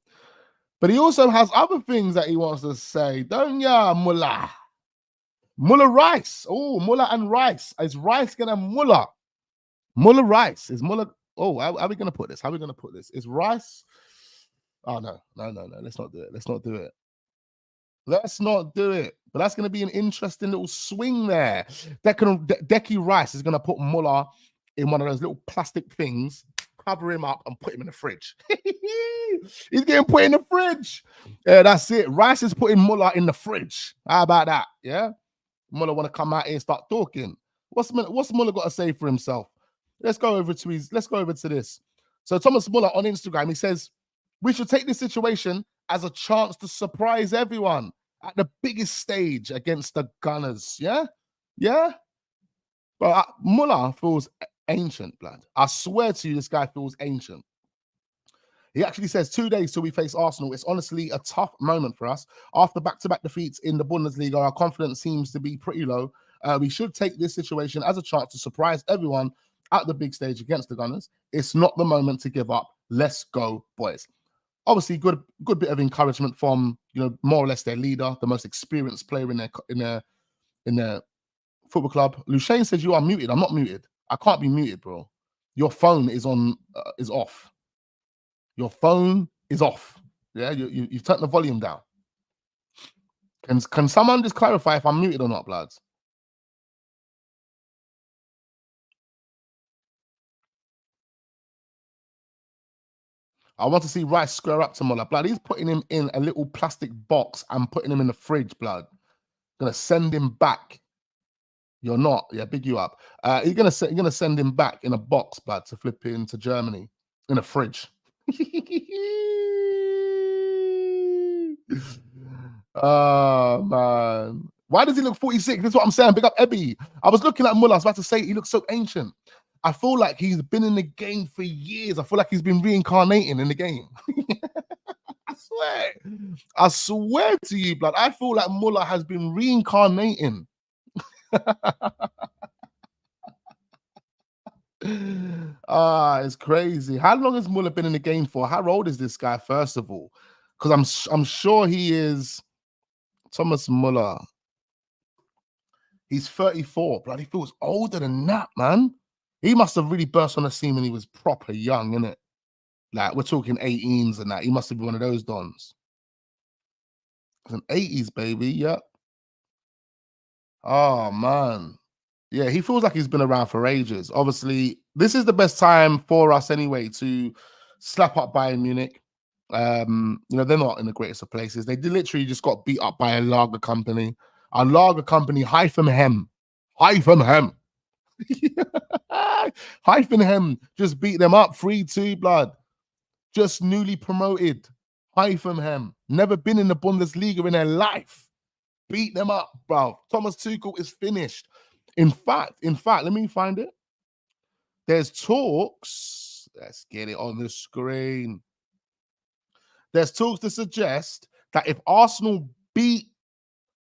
Speaker 1: But he also has other things that he wants to say, don't ya, Mullah? Mullah Rice. Oh, Mullah and Rice. Is Rice gonna Mullah? Mullah Rice. Is Mullah. Oh, how are we gonna put this? How are we gonna put this? Is Rice? Oh no. Let's not do it. Let's not do it. Let's not do it. But that's going to be an interesting little swing there. Decky Rice is going to put Muller in one of those little plastic things, cover him up, and put him in the fridge. He's getting put in the fridge. Yeah, that's it. Rice is putting Muller in the fridge. How about that? Yeah. Muller want to come out here and start talking. What's Muller got to say for himself? Let's go over to this. So Thomas Muller on Instagram, he says, we should take this situation as a chance to surprise everyone at the biggest stage against the Gunners. Yeah? Yeah? But Muller feels ancient, blood. I swear to you, this guy feels ancient. He actually says 2 days till we face Arsenal. It's honestly a tough moment for us. After back-to-back defeats in the Bundesliga, our confidence seems to be pretty low. We should take this situation as a chance to surprise everyone at the big stage against the Gunners. It's not the moment to give up. Let's go, boys. Obviously, good bit of encouragement from more or less their leader, the most experienced player in their football club. Lushane says you are muted. I'm not muted. I can't be muted, bro. Your phone is off. Your phone is off. Yeah, you've turned the volume down. Can someone just clarify if I'm muted or not, bloods? I want to see Rice square up to Muller. Blood, he's putting him in a little plastic box and putting him in the fridge, blood. Gonna send him back. You're not. Yeah, big you up. You're gonna send him back in a box, blood, to flip into Germany in a fridge. Oh man. Why does he look 46? That's what I'm saying. Big up Ebby. I was looking at Muller. I was about to say he looks so ancient. I feel like he's been in the game for years. I feel like he's been reincarnating in the game. I swear to you, blood. I feel like Muller has been reincarnating. It's crazy. How long has Muller been in the game for? How old is this guy, first of all? Because I'm sure he is Thomas Muller. He's 34. Bloody feels older than that, man. He must have really burst on the scene when he was proper young, innit? Like, we're talking 18s and that. He must have been one of those dons. An 80s, baby. Yep. Oh, man. Yeah, he feels like he's been around for ages. Obviously, this is the best time for us anyway to slap up Bayern Munich. They're not in the greatest of places. They literally just got beat up by a lager company. A lager company, Hyphenhem. Hyphenhem just beat them up 3-2, blood. Just newly promoted. Hyphenhem. Never been in the Bundesliga in their life. Beat them up, bro. Thomas Tuchel is finished. In fact, let me find it. There's talks. Let's get it on the screen. There's talks to suggest that if Arsenal beat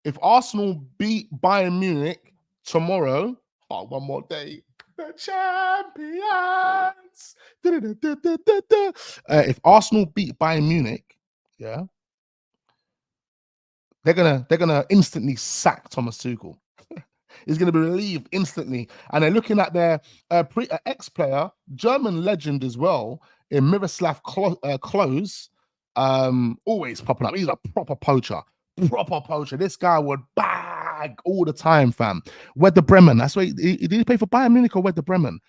Speaker 1: Bayern Munich tomorrow, one more day, the champions. If Arsenal beat Bayern Munich, yeah, they're gonna instantly sack Thomas Tuchel. He's going to be relieved instantly. And they're looking at their ex-player, German legend as well, in Miroslav Klose, always popping up. He's a proper poacher. This guy would bag all the time, fam. Werder Bremen. That's why did he play for Bayern Munich or Werder Bremen?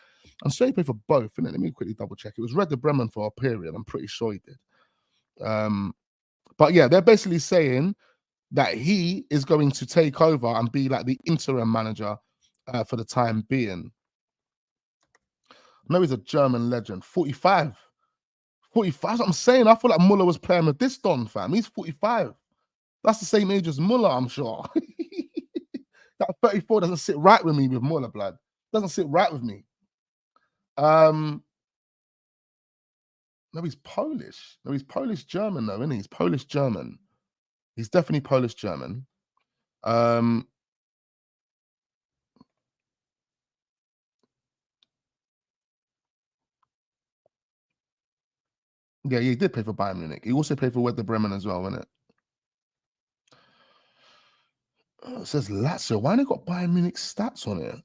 Speaker 1: I'm sure he played for both. Let me quickly double check. It was Werder Bremen for a period. I'm pretty sure he did. But yeah, they're basically saying that he is going to take over and be like the interim manager for the time being. No, he's a German legend. 45. 45. That's what I'm saying. I feel like Muller was playing with this Don, fam. He's 45. That's the same age as Muller, I'm sure. That 34 doesn't sit right with me with Muller, blood. Doesn't sit right with me. No, he's Polish. No, he's Polish-German, though, isn't he? He's Polish-German. He's definitely Polish-German. Yeah, he did play for Bayern Munich. He also played for Werder Bremen as well, isn't it? Oh, it says Lazio. Why they got Bayern Munich stats on it?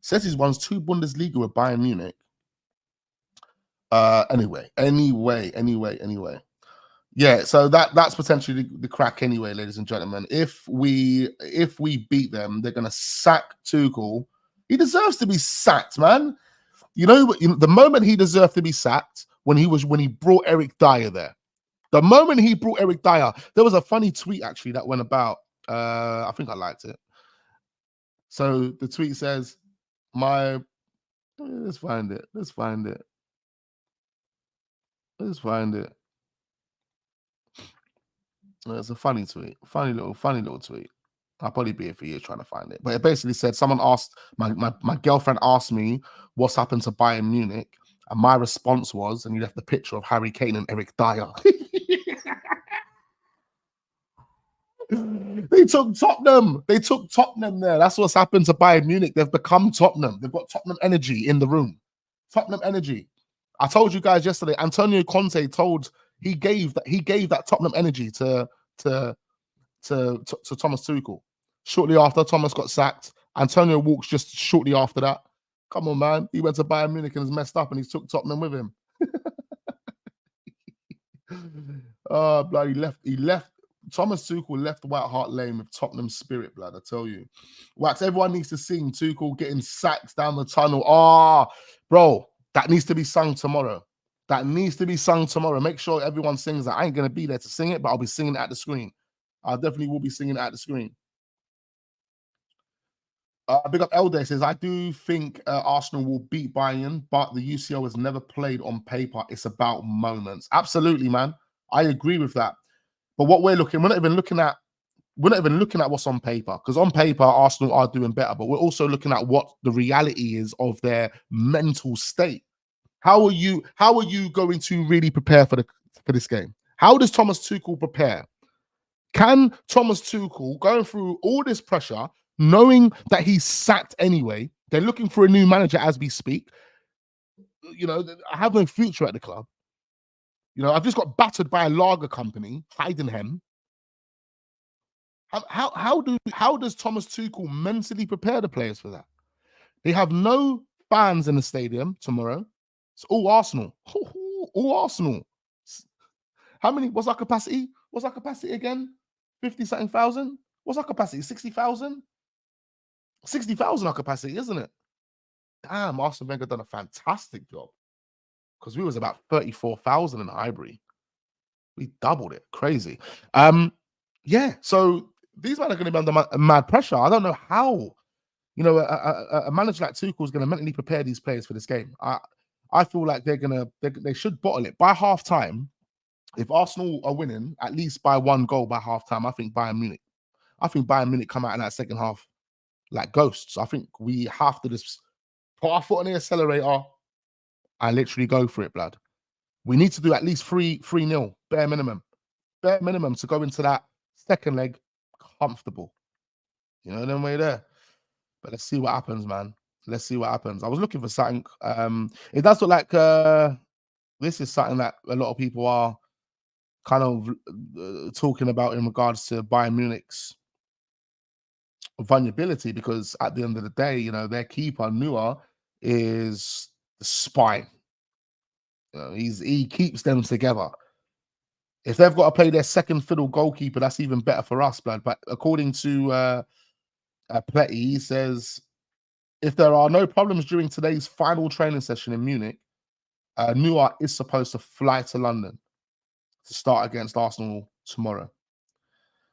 Speaker 1: Says he's won 2 Bundesliga with Bayern Munich. Anyway. Yeah, so that's potentially the crack anyway, ladies and gentlemen. If we beat them, they're gonna sack Tuchel. He deserves to be sacked, man. You know, the moment he deserved to be sacked when he brought Eric Dyer there. The moment he brought Eric Dyer, there was a funny tweet actually that went about. I think I liked it. So the tweet says, let's find it. It's a funny tweet. Funny little tweet. I'll probably be here for years trying to find it. But it basically said, someone asked, my girlfriend asked me what's happened to Bayern Munich. And my response was, and he left the picture of Harry Kane and Eric Dyer. They took Tottenham. There. That's what's happened to Bayern Munich. They've become Tottenham. They've got Tottenham energy in the room. Tottenham energy. I told you guys yesterday, Antonio Conte he gave that Tottenham energy to Thomas Tuchel. Shortly after, Thomas got sacked. Antonio walks just shortly after that. Come on, man. He went to Bayern Munich and is messed up, and he took Tottenham with him. Oh, blood. He left. Thomas Tuchel left White Hart Lane with Tottenham spirit, blood. I tell you. Wax, everyone needs to sing Tuchel getting sacked down the tunnel. Bro, that needs to be sung tomorrow. Make sure everyone sings that. I ain't going to be there to sing it, but I'll be singing it at the screen. I definitely will be singing it at the screen. Big up Elder says, I do think Arsenal will beat Bayern, but the UCL has never played on paper. It's about moments. Absolutely, man. I agree with that. But what we're not even looking at what's on paper, because on paper Arsenal are doing better, but we're also looking at what the reality is of their mental state. How are you going to really prepare for this game? How does Thomas Tuchel prepare? Can Thomas Tuchel, going through all this pressure, knowing that he's sacked anyway, they're looking for a new manager as we speak. You know, I have no future at the club. You know, I've just got battered by a lager company, Heidenheim. How does Thomas Tuchel mentally prepare the players for that? They have no fans in the stadium tomorrow. It's all Arsenal. All Arsenal. How many? What's our capacity? What's our capacity again? 50-something thousand? What's our capacity? 60,000? 60,000 our capacity, isn't it? Damn, Arsene Wenger done a fantastic job. Because we was about 34,000 in Highbury. We doubled it. Crazy. Yeah, so these men are going to be under mad pressure. I don't know how, you know, a manager like Tuchel is going to mentally prepare these players for this game. I feel like they should bottle it. By half time, if Arsenal are winning, at least by 1 goal by half time, I think Bayern Munich come out in that second half like ghosts. I think we have to just put our foot on the accelerator and literally go for it, blood. We need to do at least 3-0, bare minimum. Bare minimum to go into that second leg comfortable. You know, then we're there. But let's see what happens, man. Let's see what happens. I was looking for something. It does look like this is something that a lot of people are kind of talking about in regards to Bayern Munich's vulnerability, because at the end of the day, you know, their keeper Neuer is the spine. You know, he keeps them together. If they've got to play their second fiddle goalkeeper, that's even better for us, blood. But according to Pletty, he says if there are no problems during today's final training session in Munich, Neuer is supposed to fly to London to start against Arsenal tomorrow.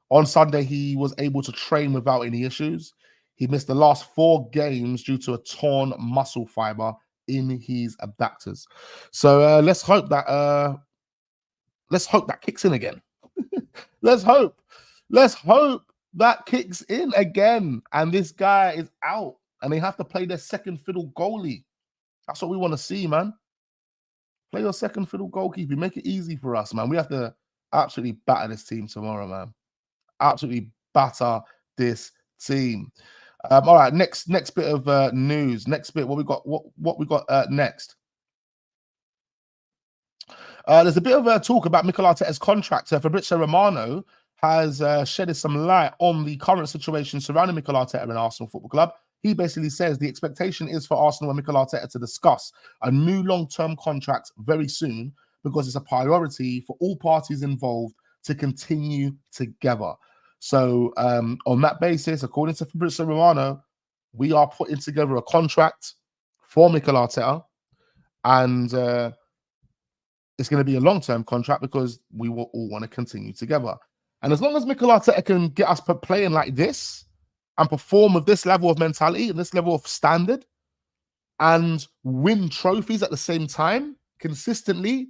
Speaker 1: On Sunday, he was able to train without any issues. He missed the last 4 games due to a torn muscle fiber in his abductors. So let's hope that kicks in again. Let's hope that kicks in again, and this guy is out, and they have to play their second fiddle goalie. That's what we want to see, man. Play your second fiddle goalkeeper. Make it easy for us, man. We have to absolutely batter this team tomorrow, man. Absolutely batter this team. All right, next bit of news. Next bit, what we got next? There's a bit of talk about Mikel Arteta's contract. Fabrizio Romano has shedded some light on the current situation surrounding Mikel Arteta and Arsenal Football Club. He basically says the expectation is for Arsenal and Mikel Arteta to discuss a new long-term contract very soon, because it's a priority for all parties involved to continue together. So on that basis, according to Fabrizio Romano, we are putting together a contract for Mikel Arteta, and it's going to be a long-term contract because we will all want to continue together. And as long as Mikel Arteta can get us playing like this and perform with this level of mentality and this level of standard and win trophies at the same time consistently,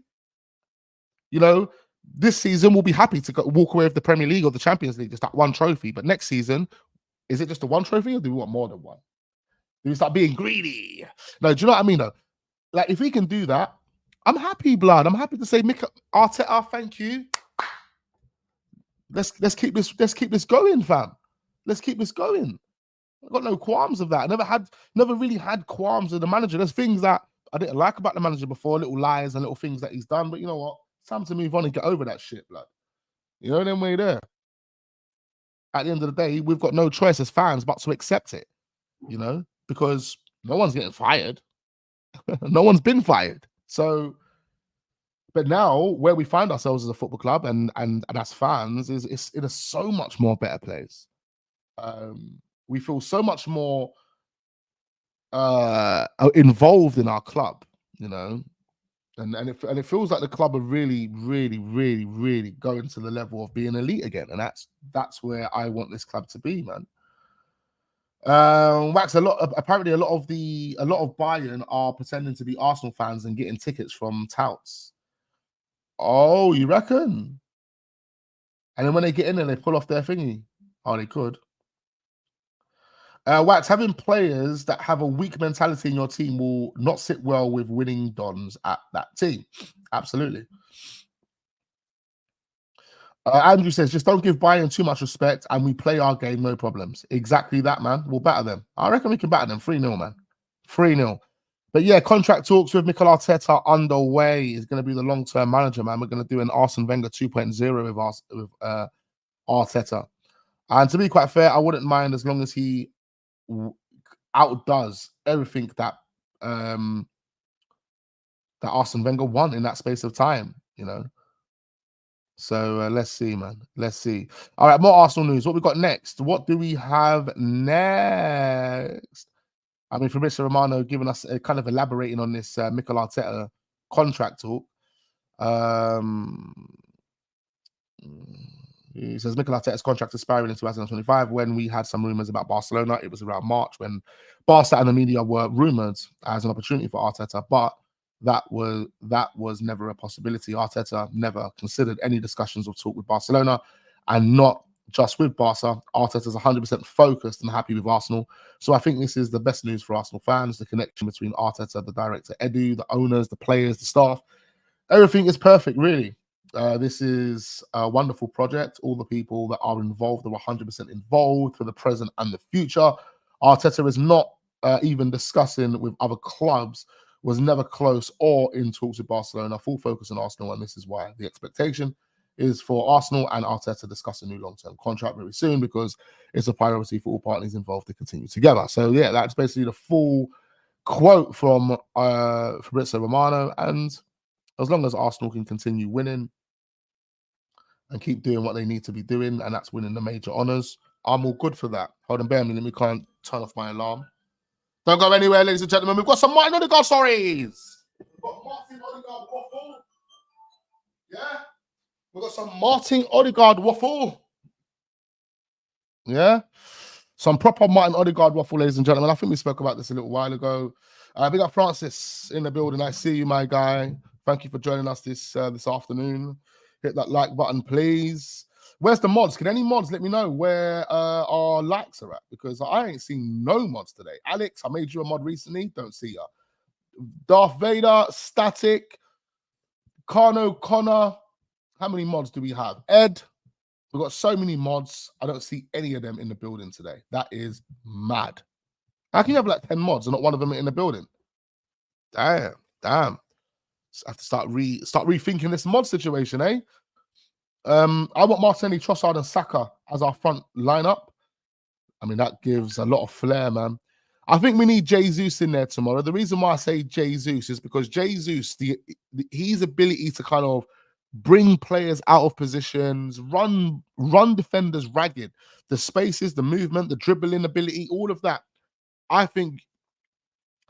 Speaker 1: you know, this season we'll be happy to walk away with the Premier League or the Champions League, just that one trophy. But next season, is it just the one trophy, or do we want more than one? Do we start being greedy? No, do you know what I mean, though? Like, if we can do that, I'm happy, blood. I'm happy to say, Mikel Arteta, thank you. Let's keep this going, fam. Let's keep this going. I've got no qualms of that. I never really had qualms of the manager. There's things that I didn't like about the manager before, little lies and little things that he's done. But you know what? It's time to move on and get over that shit, blood. You know, then we're there. At the end of the day, we've got no choice as fans but to accept it, you know, because no one's getting fired. No one's been fired. So, but now where we find ourselves as a football club and as fans is it's in a so much more better place. We feel so much more involved in our club, you know, and it feels like the club are really, really, really, really going to the level of being elite again, and that's where I want this club to be, man. Wax, apparently a lot of Bayern are pretending to be Arsenal fans and getting tickets from touts. Oh, you reckon? And then when they get in there, they pull off their thingy. Oh, they could. Wax, having players that have a weak mentality in your team will not sit well with winning dons at that team. Absolutely. Andrew says, just don't give Bayern too much respect and we play our game, no problems. Exactly that, man. We'll batter them. I reckon we can batter them 3-0, man. 3-0. But yeah, contract talks with Mikel Arteta underway. He's going to be the long-term manager, man. We're going to do an Arsene Wenger 2.0 with Arteta. And to be quite fair, I wouldn't mind as long as he outdoes everything that Arsene Wenger won in that space of time, you know. So let's see, man. Let's see. All right, more Arsenal news. What we got next? What do we have next? I mean, Fabrizio Romano giving us kind of elaborating on this Mikel Arteta contract talk. He says Mikel Arteta's contract expiring in 2025. When we had some rumors about Barcelona, it was around March when Barca and the media were rumored as an opportunity for Arteta, but that was never a possibility. Arteta never considered any discussions or talk with Barcelona, and not just with Barca. Arteta's 100% focused and happy with Arsenal. So I think this is the best news for Arsenal fans, the connection between Arteta, the director, Edu, the owners, the players, the staff. Everything is perfect, really. This is a wonderful project. All the people that are involved are 100% involved for the present and the future. Arteta is not even discussing with other clubs, was never close or in talks with Barcelona. Full focus on Arsenal, and this is why the expectation is for Arsenal and Arteta to discuss a new long-term contract very soon, because it's a priority for all parties involved to continue together. So yeah, that's basically the full quote from Fabrizio Romano. And as long as Arsenal can continue winning and keep doing what they need to be doing, and that's winning the major honours, I'm all good for that. Hold on, bear me. Let me can't turn off my alarm. Don't go anywhere, ladies and gentlemen. We've got some Martin Odegaard stories. We've got Martin Odegaard waffle. Yeah. We've got some Martin Odegaard waffle. Yeah. Some proper Martin Odegaard waffle, ladies and gentlemen. I think we spoke about this a little while ago. Big up Francis in the building. I see you, my guy. Thank you for joining us this afternoon. Hit that like button, please. Where's the mods? Can any mods let me know where our likes are at? Because I ain't seen no mods today. Alex, I made you a mod recently. Don't see ya. Darth Vader, Static, Carno, Connor. How many mods do we have? Ed. We've got so many mods. I don't see any of them in the building today. That is mad. How can you have like 10 mods and not one of them in the building? Damn. I have to start rethinking this mod situation, eh? I want Martinelli, Trossard, and Saka as our front lineup. I mean, that gives a lot of flair, man. I think we need Jesus in there tomorrow. The reason why I say Jesus is because Jesus, his ability to kind of bring players out of positions, run defenders ragged, the spaces, the movement, the dribbling ability, all of that. I think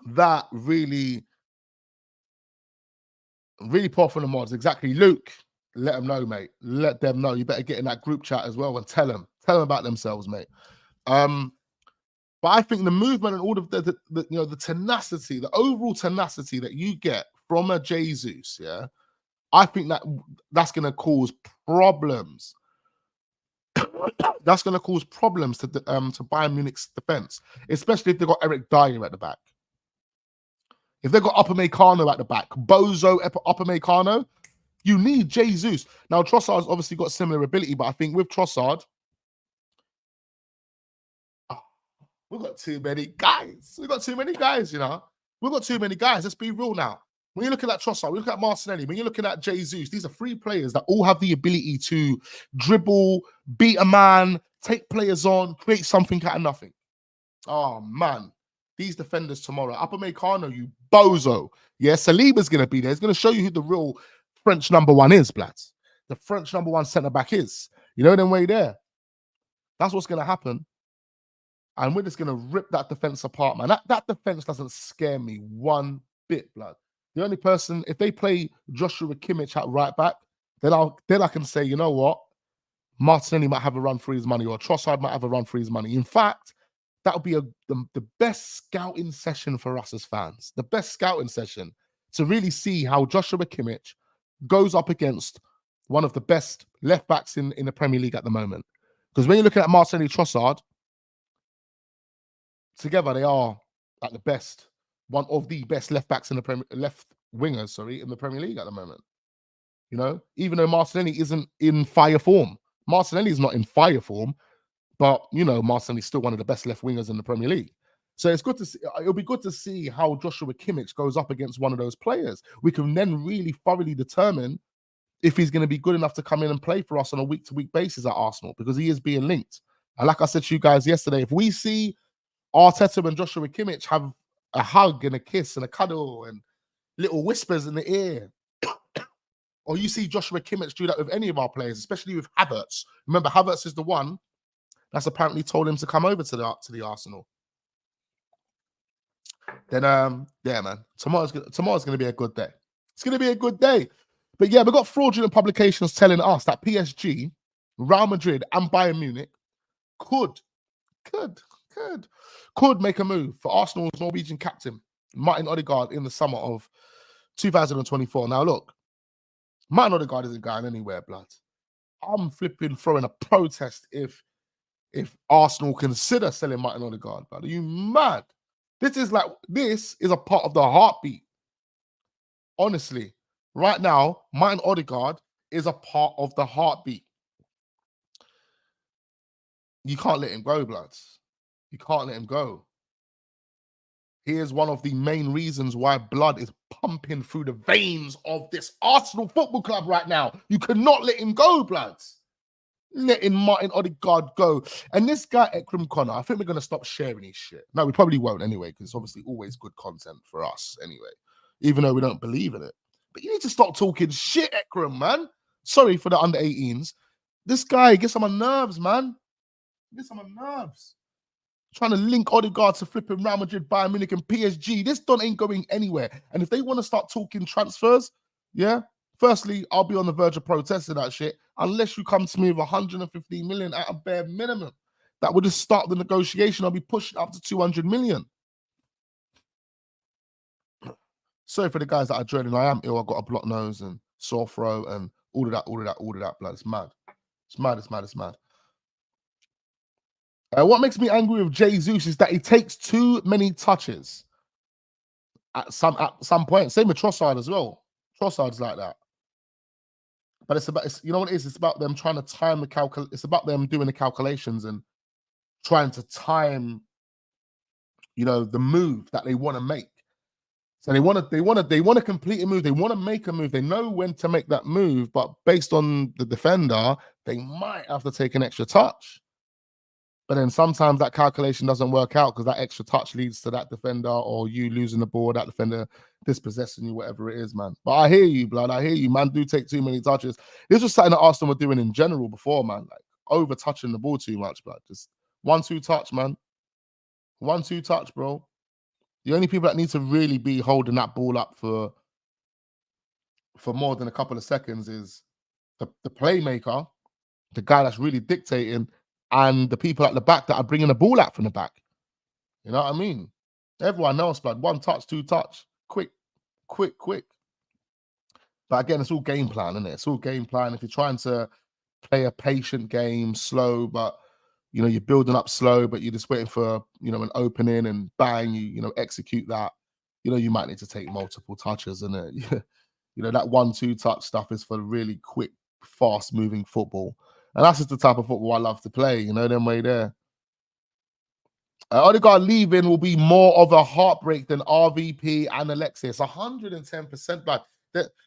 Speaker 1: that really powerful for the mods. Exactly. Luke, let them know, mate. Let them know. You better get in that group chat as well and tell them about themselves, mate. But I think the movement and all of the tenacity, the overall tenacity that you get from a Jesus, yeah, I think that's going to cause problems. That's going to cause problems to Bayern Munich's defense, especially if they've got Eric Dyer at the back. If they've got Upamecano at the back, Bozo, Upamecano, you need Jesus. Now, Trossard's obviously got similar ability, but I think with Trossard, we've got too many guys. We've got too many guys, you know. We've got too many guys. Let's be real now. When you're looking at Trossard, we look at Martinelli, when you're looking at Jesus, these are three players that all have the ability to dribble, beat a man, take players on, create something out of nothing. Oh, man. These defenders tomorrow. Upamecano, you bozo. Yeah, Saliba's going to be there. He's going to show you who the real French number one is, Blats. The French number one centre-back is. You know them way there. That's what's going to happen. And we're just going to rip that defense apart, man. That defense doesn't scare me one bit, blood. The only person, if they play Joshua Kimmich at right back, then I can say, you know what? Martinelli might have a run for his money, or Trossard might have a run for his money. In fact, that would be the best scouting session for us as fans. The best scouting session to really see how Joshua Kimmich goes up against one of the best left backs in the Premier League at the moment. Because when you're looking at Martinelli, Trossard, together they are at the best, one of the best left backs in the left wingers in the Premier League at the moment. You know, even though Martinelli isn't in fire form, Martinelli is not in fire form, but you know, Martinelli's still one of the best left wingers in the Premier League. So it's good to see. It'll be good to see how Joshua Kimmich goes up against one of those players. We can then really thoroughly determine if he's going to be good enough to come in and play for us on a week-to-week basis at Arsenal, because he is being linked. And like I said to you guys yesterday, if we see Arteta and Joshua Kimmich have a hug and a kiss and a cuddle and little whispers in the ear, or you see Joshua Kimmich do that with any of our players, especially with Havertz. Remember, Havertz is the one that's apparently told him to come over to the Arsenal. Then, yeah, man, tomorrow's going to be a good day. It's going to be a good day. But yeah, we've got fraudulent publications telling us that PSG, Real Madrid, and Bayern Munich could make a move for Arsenal's Norwegian captain, Martin Odegaard, in the summer of 2024. Now, look, Martin Odegaard isn't going anywhere, blood. I'm flipping throwing a protest if Arsenal consider selling Martin Odegaard, blood. Are you mad? This is a part of the heartbeat. Honestly, right now, Martin Odegaard is a part of the heartbeat. You can't let him go, bloods. You can't let him go. He is one of the main reasons why blood is pumping through the veins of this Arsenal Football Club right now. You cannot let him go, bloods. Letting Martin Odegaard go. And this guy, Ekram Connor, I think we're going to stop sharing his shit. No, we probably won't anyway, because it's obviously always good content for us anyway, even though we don't believe in it. But you need to stop talking shit, Ekram, man. Sorry for the under 18s. This guy gets on my nerves, man. Gets on my nerves. Trying to link Odegaard to flipping Real Madrid, Bayern Munich, and PSG. This don ain't going anywhere. And if they want to start talking transfers, yeah, firstly, I'll be on the verge of protesting that shit unless you come to me with 115 million at a bare minimum. That would just start the negotiation. I'll be pushing up to 200 million. Sorry for the guys that are dreading. I am ill. I've got a blocked nose and sore throat and all of that, blood. It's mad. It's mad, it's mad, it's mad. What makes me angry with Jesus is that he takes too many touches at some point. Same with Trossard as well. Trossard's like that. But it's you know what it is? It's about them trying to time the it's about them doing the calculations and trying to time, you know, the move that they want to make. So they want to complete a move. They want to make a move. They know when to make that move, but based on the defender, they might have to take an extra touch. But then sometimes that calculation doesn't work out because that extra touch leads to that defender or you losing the ball, that defender dispossessing you, whatever it is, man. But I hear you, blood. I hear you. Man, do take too many touches. This was something that Arsenal were doing in general before, man. Like over touching the ball too much, blood. Just 1-2 touch, man. 1-2 touch, bro. The only people that need to really be holding that ball up for more than a couple of seconds is the playmaker, the guy that's really dictating, and the people at the back that are bringing the ball out from the back. You know what I mean? Everyone else, blood. 1 touch, 2 touch. Quick. But again, it's all game plan, isn't it? It's all game plan. If you're trying to play a patient game, slow, but, you know, you're building up slow, but you're just waiting for, you know, an opening and bang, you know, execute that. You know, you might need to take multiple touches, and you know, that 1-2 touch stuff is for really quick, fast-moving football. And that's just the type of football I love to play, you know, them way there. Odegaard leaving will be more of a heartbreak than RVP and Alexis. 110%, but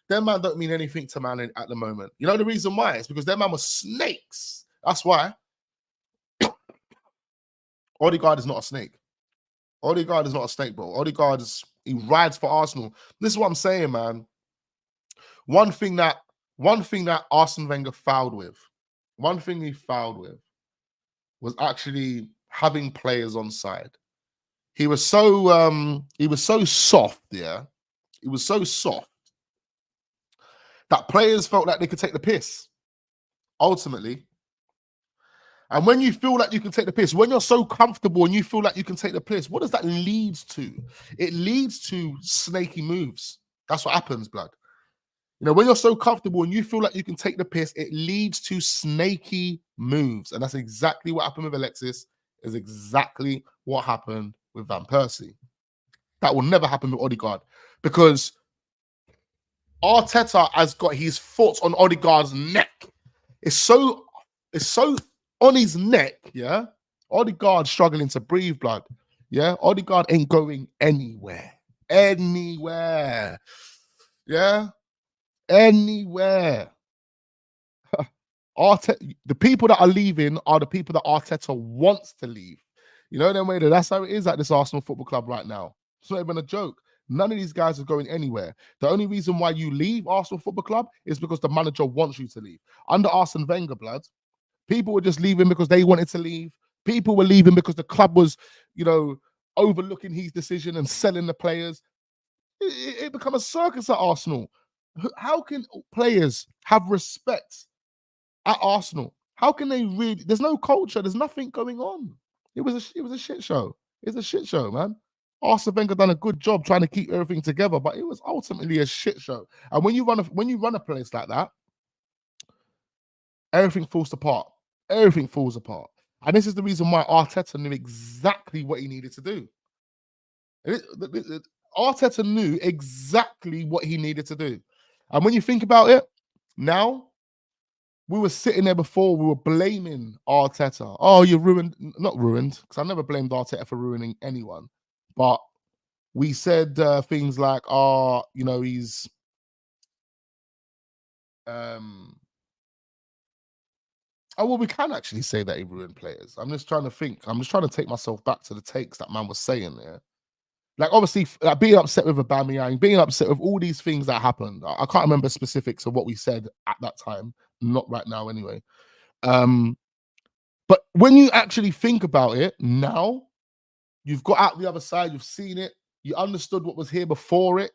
Speaker 1: them man don't mean anything to man at the moment. You know the reason why? It's because them man was snakes. That's why. Odegaard is not a snake. Odegaard is not a snake, bro. Odegaard he rides for Arsenal. This is what I'm saying, man. One thing that Arsene Wenger fouled with. One thing he fouled with was actually having players on side. He was so soft, yeah. He was so soft that players felt like they could take the piss, ultimately. And when you feel like you can take the piss, when you're so comfortable and you feel like you can take the piss, what does that lead to? It leads to snaky moves. That's what happens, blood. You know, when you're so comfortable and you feel like you can take the piss, it leads to snaky moves. And that's exactly what happened with Alexis, is exactly what happened with Van Persie. That will never happen with Odegaard because Arteta has got his foot on Odegaard's neck. It's so on his neck, yeah? Odegaard struggling to breathe, blood. Yeah? Odegaard ain't going anywhere. Anywhere. Yeah? Anywhere. The people that are leaving are the people that Arteta wants to leave. You know them way that that's how it is at this Arsenal Football Club right now. It's not even a joke. None of these guys are going anywhere. The only reason why you leave Arsenal Football Club is because the manager wants you to leave. Under Arsene Wenger, blood, people were just leaving because they wanted to leave. People were leaving because the club was, you know, overlooking his decision and selling the players. It became a circus at Arsenal. How can players have respect at Arsenal? How can they really? There's no culture. There's nothing going on. It was a shit show. It's a shit show, man. Arsene Wenger done a good job trying to keep everything together, but it was ultimately a shit show. And when you run a place like that, everything falls apart. Everything falls apart. And this is the reason why Arteta knew exactly what he needed to do. Arteta knew exactly what he needed to do. And when you think about it, now we were sitting there before, we were blaming Arteta. Oh, you ruined, not ruined, because I never blamed Arteta for ruining anyone. But we said things like, oh, you know, he's oh, well, we can actually say that he ruined players. I'm just trying to think. I'm just trying to take myself back to the takes that man was saying there. Like, obviously, like being upset with Aubameyang, being upset with all these things that happened. I can't remember specifics of what we said at that time. Not right now, anyway. But when you actually think about it now, you've got out the other side, you've seen it, you understood what was here before it.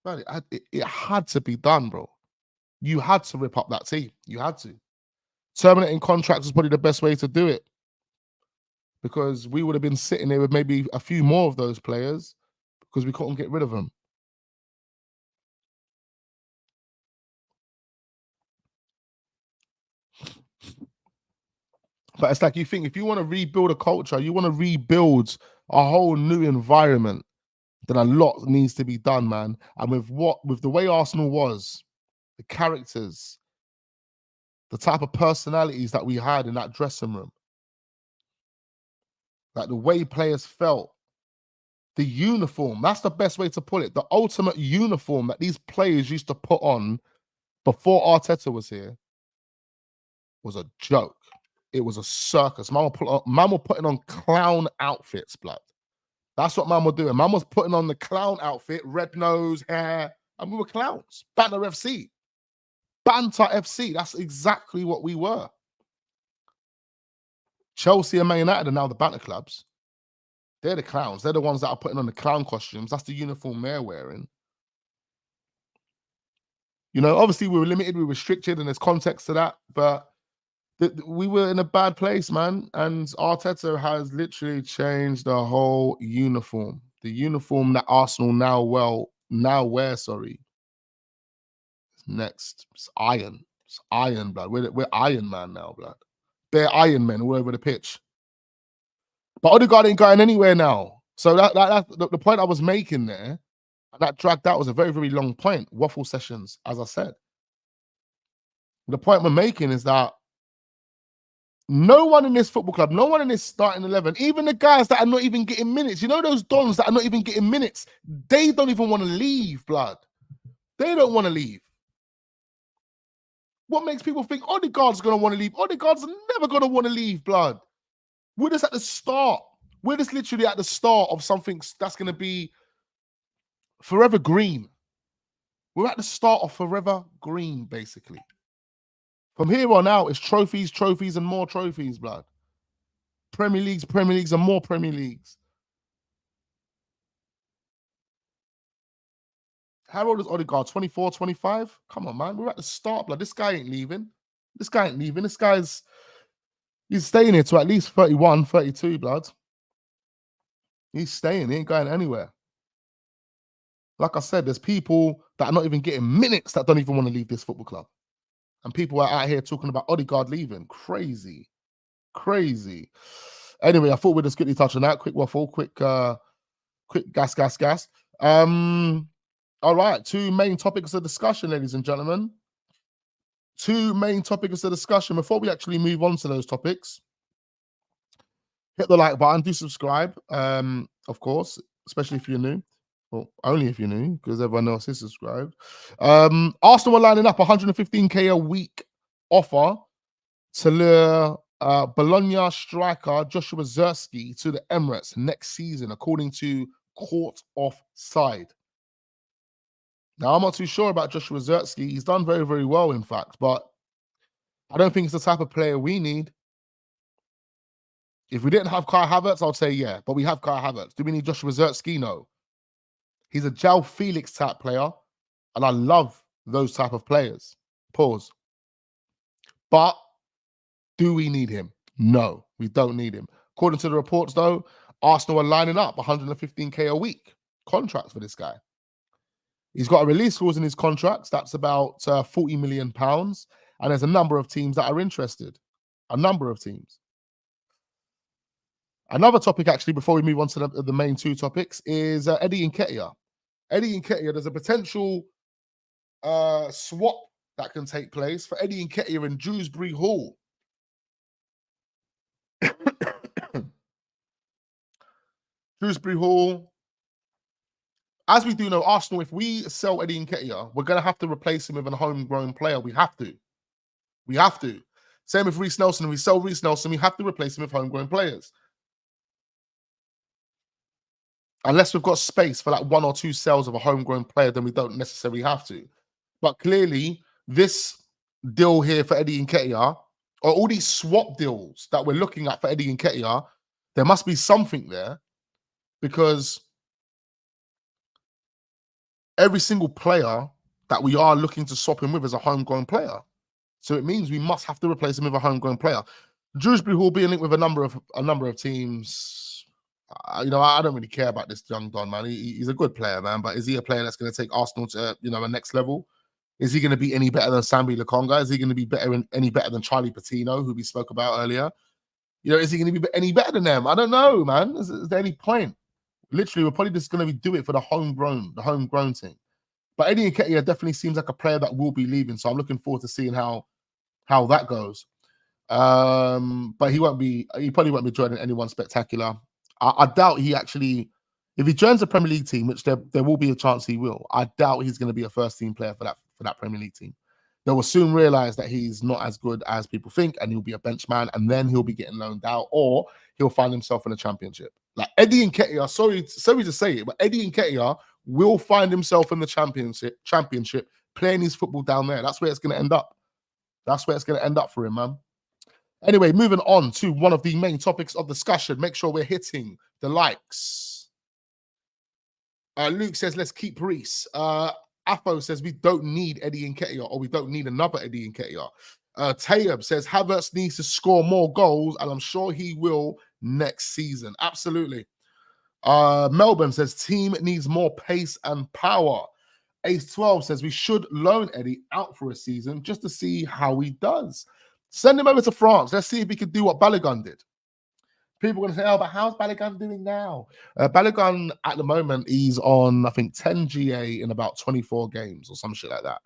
Speaker 1: Man, it had to be done, bro. You had to rip up that team. You had to. Terminating contracts was probably the best way to do it, because we would have been sitting there with maybe a few more of those players because we couldn't get rid of them. But it's like, you think if you want to rebuild a culture, you want to rebuild a whole new environment, then a lot needs to be done, man. And with the way Arsenal was, the characters, the type of personalities that we had in that dressing room, like the way players felt, the uniform, that's the best way to put it. The ultimate uniform that these players used to put on before Arteta was here was a joke. It was a circus. Man were putting on clown outfits, blood. That's what man were doing. Man was putting on the clown outfit, red nose, hair, and we were clowns. Banter FC. Banter FC. That's exactly what we were. Chelsea and Man United are now the banter clubs. They're the clowns. They're the ones that are putting on the clown costumes. That's the uniform they're wearing. You know, obviously we were limited, we were restricted, and there's context to that, but we were in a bad place, man. And Arteta has literally changed the whole uniform. The uniform that Arsenal now wear, sorry. Next, it's iron. It's iron, blood. We're Iron Man now, blood. They're Iron Men all over the pitch. But Odegaard ain't going anywhere now. So that's the point I was making there. And that dragged out was a very, very long point. Waffle sessions, as I said. The point we're making is that no one in this football club, no one in this starting 11, even the guys that are not even getting minutes, you know, those dons that are not even getting minutes, they don't even want to leave, blood. They don't want to leave. What makes people think Odegaard's going to want to leave? Odegaard's never going to want to leave, blood. We're just at the start. We're just literally at the start of something that's going to be forever green. We're at the start of forever green, basically. From here on out, it's trophies, trophies, and more trophies, blood. Premier Leagues, and more Premier Leagues. How old is Odegaard? 24, 25? Come on, man. We're at the start, blood. This guy ain't leaving. This guy's he's staying here to at least 31, 32, blood. He's staying. He ain't going anywhere. Like I said, there's people that are not even getting minutes that don't even want to leave this football club. And people are out here talking about Odegaard leaving. Crazy. Crazy. Anyway, I thought we'd just quickly touch on that. Quick waffle, quick gas. All right, two main topics of discussion, ladies and gentlemen. Two main topics of discussion. Before we actually move on to those topics, hit the like button, do subscribe, of course, especially if you're new. Well, only if you're new, because everyone else is subscribed. Arsenal are lining up 115k a week offer to lure Bologna striker Joshua Zirkzee to the Emirates next season, according to Court Offside. Now, I'm not too sure about Joshua Zirkzee. He's done very, very well, in fact, but I don't think it's the type of player we need. If we didn't have Kai Havertz, I'd say yeah, but we have Kai Havertz. Do we need Joshua Zirkzee? No. He's a João Felix type player, and I love those type of players. Pause. But do we need him? No, we don't need him. According to the reports, though, Arsenal are lining up 115k a week contracts for this guy. He's got a release clause in his contracts. That's about £40 million. And there's a number of teams that are interested. A number of teams. Another topic, actually, before we move on to the main two topics, is Eddie Nketiah. Eddie Nketiah, there's a potential swap that can take place for Eddie Nketiah and Dewsbury Hall. Dewsbury Hall. As we do know, Arsenal, if we sell Eddie Nketiah, we're going to have to replace him with a homegrown player. We have to. We have to. Same with Reece Nelson. If we sell Reece Nelson, we have to replace him with homegrown players. Unless we've got space for like 1 or 2 sales of a homegrown player, then we don't necessarily have to. But clearly, this deal here for Eddie Nketiah, or all these swap deals that we're looking at for Eddie Nketiah, there must be something there, because every single player that we are looking to swap him with is a homegrown player. So it means we must have to replace him with a homegrown player. Dewsbury Hall being linked with a number of teams. I don't really care about this young Don, man. He's a good player, man. But is he a player that's going to take Arsenal to a next level? Is he going to be any better than Sambi Lokonga? Is he going to be any better than Charlie Patino, who we spoke about earlier? Is he going to be any better than them? I don't know, man. Is there any point? Literally, we're probably just going to do it for the homegrown team. But Eddie Nketiah definitely seems like a player that will be leaving. So I'm looking forward to seeing how that goes. But he probably won't be joining anyone spectacular. I doubt he actually, if he joins a Premier League team, which there will be a chance he will, I doubt he's going to be a first team player for that Premier League team. They will soon realize that he's not as good as people think, and he'll be a bench man, and then he'll be getting loaned out, or he'll find himself in a championship. Like Eddie Nketiah, sorry to say it, but Eddie Nketiah will find himself in the championship playing his football down there. That's where it's going to end up. That's where it's going to end up for him, man. Anyway, moving on to one of the main topics of discussion. Make sure we're hitting the likes. Luke says, let's keep Reece. Afo says, we don't need Eddie Nketiah, or we don't need another Eddie Nketiah. Tayeb says, Havertz needs to score more goals, and I'm sure he will next season. Absolutely. Melbourne says, team needs more pace and power. Ace 12 says, we should loan Eddie out for a season just to see how he does. Send him over to France. Let's see if he can do what Balogun did. People are going to say, oh, but how's Balogun doing now? Balogun, at the moment, he's on, I think, 10 GA in about 24 games or some shit like that.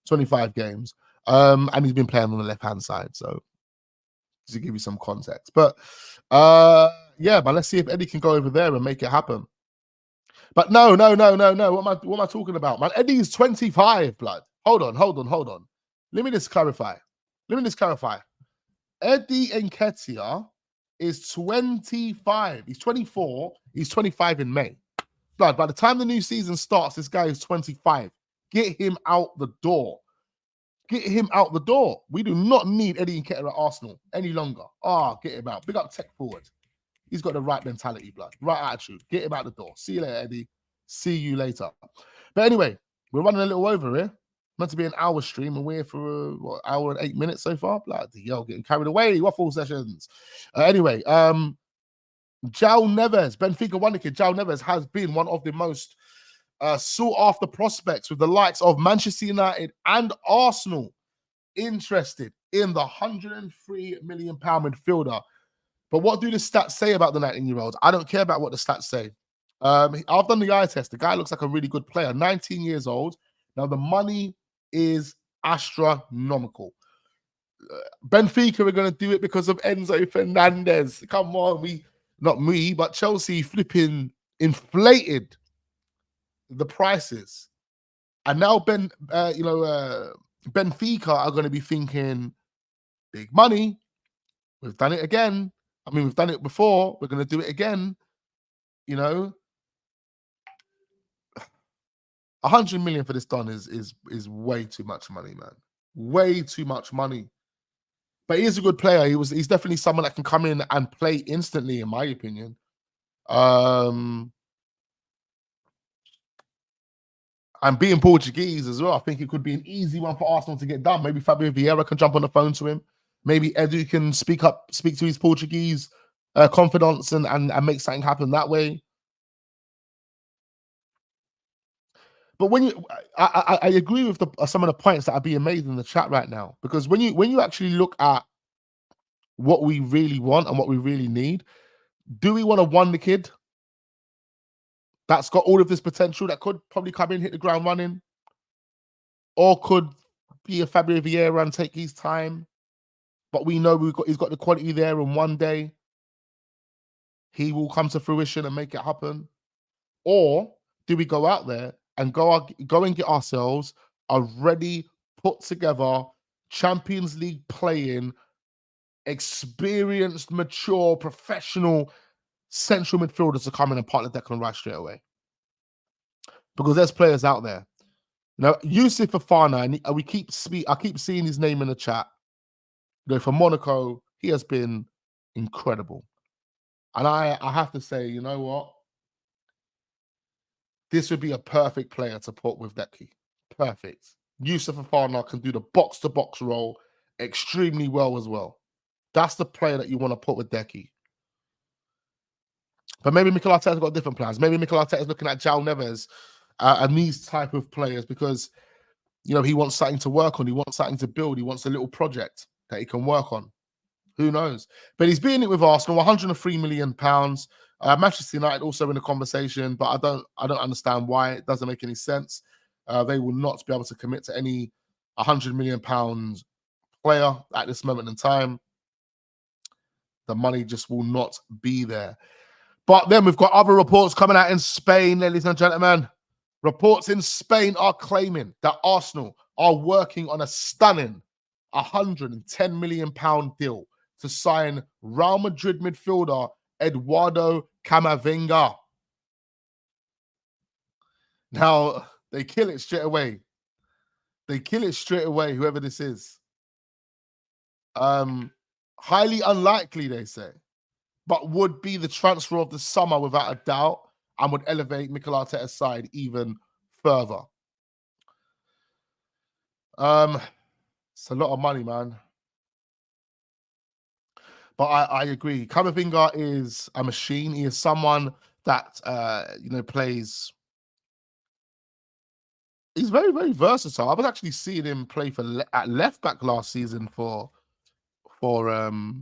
Speaker 1: 25 games. And he's been playing on the left-hand side, so to give you some context. But, yeah, but let's see if Eddie can go over there and make it happen. But no. What am I talking about, man? Eddie's 25, blood. Hold on. Let me just clarify. Eddie Nketiah is 25. He's 24. He's 25 in May. Blood, by the time the new season starts, this guy is 25. Get him out the door. We do not need Eddie Nketiah at Arsenal any longer. Get him out. Big up Tech Forward. He's got the right mentality, blood. Right attitude. Get him out the door. See you later, Eddie. See you later. But anyway, we're running a little over here. Meant to be an hour stream, and we're here for hour and 8 minutes so far. Bloody hell, getting carried away. Waffle sessions. Anyway, João Neves, Benfica wonderkid. João Neves has been one of the most sought after prospects, with the likes of Manchester United and Arsenal interested in the £103 million midfielder. But what do the stats say about the 19-year-olds? I don't care about what the stats say. I've done the eye test. The guy looks like a really good player. 19 years old. Now, the money is astronomical. Benfica are going to do it because of Enzo Fernandez. Come on, not me, but Chelsea flipping inflated the prices. And now Benfica are going to be thinking, big money. We've done it again. I mean, we've done it before. We're going to do it again. 100 million for this Don is way too much money, man. Way too much money. But he is a good player. He's definitely someone that can come in and play instantly, in my opinion. And being Portuguese as well, I think it could be an easy one for Arsenal to get done. Maybe Fabio Vieira can jump on the phone to him. Maybe Edu can speak to his Portuguese confidants and make something happen that way. But I agree with some of the points that are being made in the chat right now, because when you actually look at what we really want and what we really need, do we want a wonder kid that's got all of this potential that could probably come in, hit the ground running, or could be a Fabio Vieira and take his time. But we know he's got the quality there, and one day he will come to fruition and make it happen. Or do we go out there and go and get ourselves a ready, put together Champions League playing, experienced, mature, professional central midfielders to come in and partner Declan Rice straight away? Because there's players out there. Now, Yusuf Fofana, and I keep seeing his name in the chat. For Monaco, he has been incredible. And I have to say, you know what? This would be a perfect player to put with Decky. Perfect. Yusuf Fofana can do the box-to-box role extremely well as well. That's the player that you want to put with Decky. But maybe Mikel Arteta's got different plans. Maybe Mikel Arteta's looking at João Neves and these type of players because, you know, he wants something to work on. He wants something to build. He wants a little project that he can work on. Who knows? But he's been in it with Arsenal, 103 million pounds. Manchester United also in the conversation, but I don't understand why. It doesn't make any sense. They will not be able to commit to any 100 million pounds player at this moment in time. The money just will not be there. But then we've got other reports coming out in Spain, ladies and gentlemen. Reports in Spain are claiming that Arsenal are working on a stunning 110 million pound deal to sign Real Madrid midfielder Eduardo Camavinga. Now, they kill it straight away. They kill it straight away, whoever this is. Highly unlikely, they say, but would be the transfer of the summer without a doubt and would elevate Mikel Arteta's side even further. It's a lot of money, man. But I agree. Camavinga is a machine. He is someone that plays. He's very, very versatile. I was actually seeing him play at left back last season for Real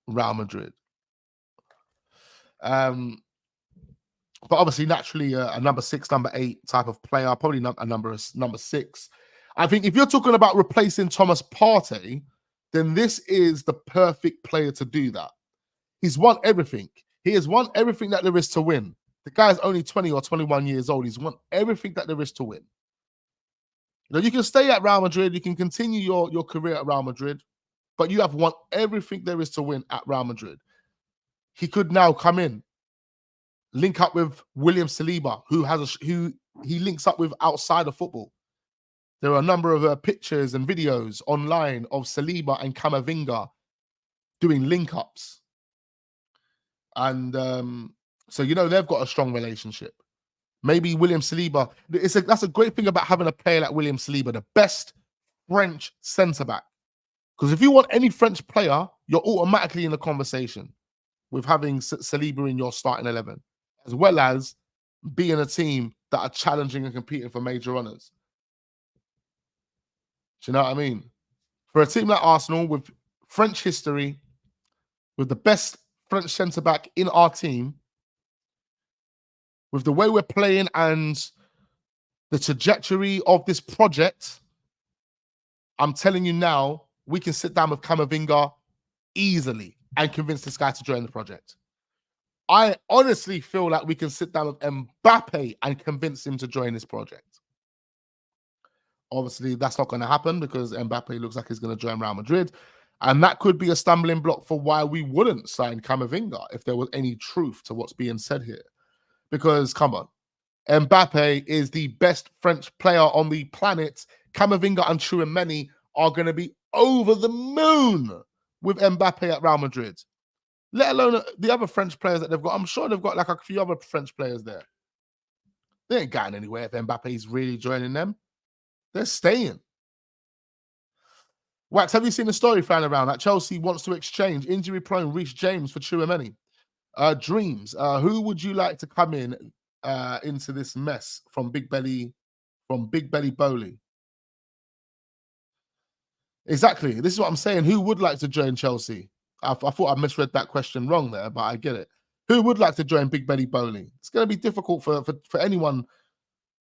Speaker 1: Madrid. But obviously, naturally, a number 6, number 8 type of player, probably a number 6. I think if you're talking about replacing Thomas Partey, then this is the perfect player to do that. He's won everything. He has won everything that there is to win. The guy's only 20 or 21 years old. He's won everything that there is to win. You know, you can stay at Real Madrid. You can continue your career at Real Madrid, but you have won everything there is to win at Real Madrid. He could now come in, link up with William Saliba, who he links up with outside of football. There are a number of pictures and videos online of Saliba and Camavinga doing link-ups. And so, you know, they've got a strong relationship. Maybe William Saliba. That's a great thing about having a player like William Saliba, the best French centre-back. Because if you want any French player, you're automatically in the conversation with having Saliba in your starting 11, as well as being a team that are challenging and competing for major honours. Do you know what I mean? For a team like Arsenal with French history, with the best French centre-back in our team, with the way we're playing and the trajectory of this project, I'm telling you now, we can sit down with Camavinga easily and convince this guy to join the project. I honestly feel like we can sit down with Mbappe and convince him to join this project. Obviously, that's not going to happen because Mbappe looks like he's going to join Real Madrid. And that could be a stumbling block for why we wouldn't sign Camavinga if there was any truth to what's being said here. Because, come on, Mbappe is the best French player on the planet. Camavinga and Tchouaméni are going to be over the moon with Mbappe at Real Madrid. Let alone the other French players that they've got. I'm sure they've got like a few other French players there. They ain't going anywhere if Mbappe's really joining them. They're staying. Wax, have you seen the story flying around that Chelsea wants to exchange injury-prone Reece James for Tchouaméni? Dreams. Who would you like to come in into this mess from Big Belly Bowley? Exactly. This is what I'm saying. Who would like to join Chelsea? I thought I misread that question wrong there, but I get it. Who would like to join Big Belly Bowling? It's going to be difficult for anyone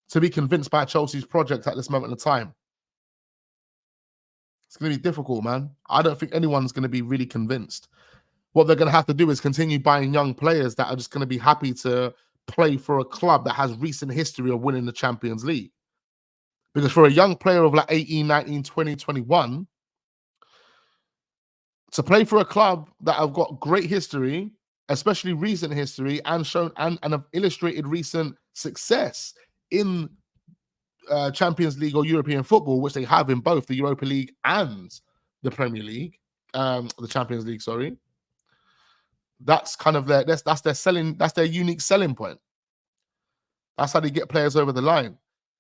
Speaker 1: to be convinced by Chelsea's project at this moment in time. It's going to be difficult, man. I don't think anyone's going to be really convinced. What they're going to have to do is continue buying young players that are just going to be happy to play for a club that has recent history of winning the Champions League. Because for a young player of like 18, 19, 20, 21, to play for a club that have got great history, especially recent history, and shown and have illustrated recent success in Champions League or European football, which they have in both the Europa League and the Premier League, the Champions League, sorry. That's kind of that's their unique selling point. That's how they get players over the line.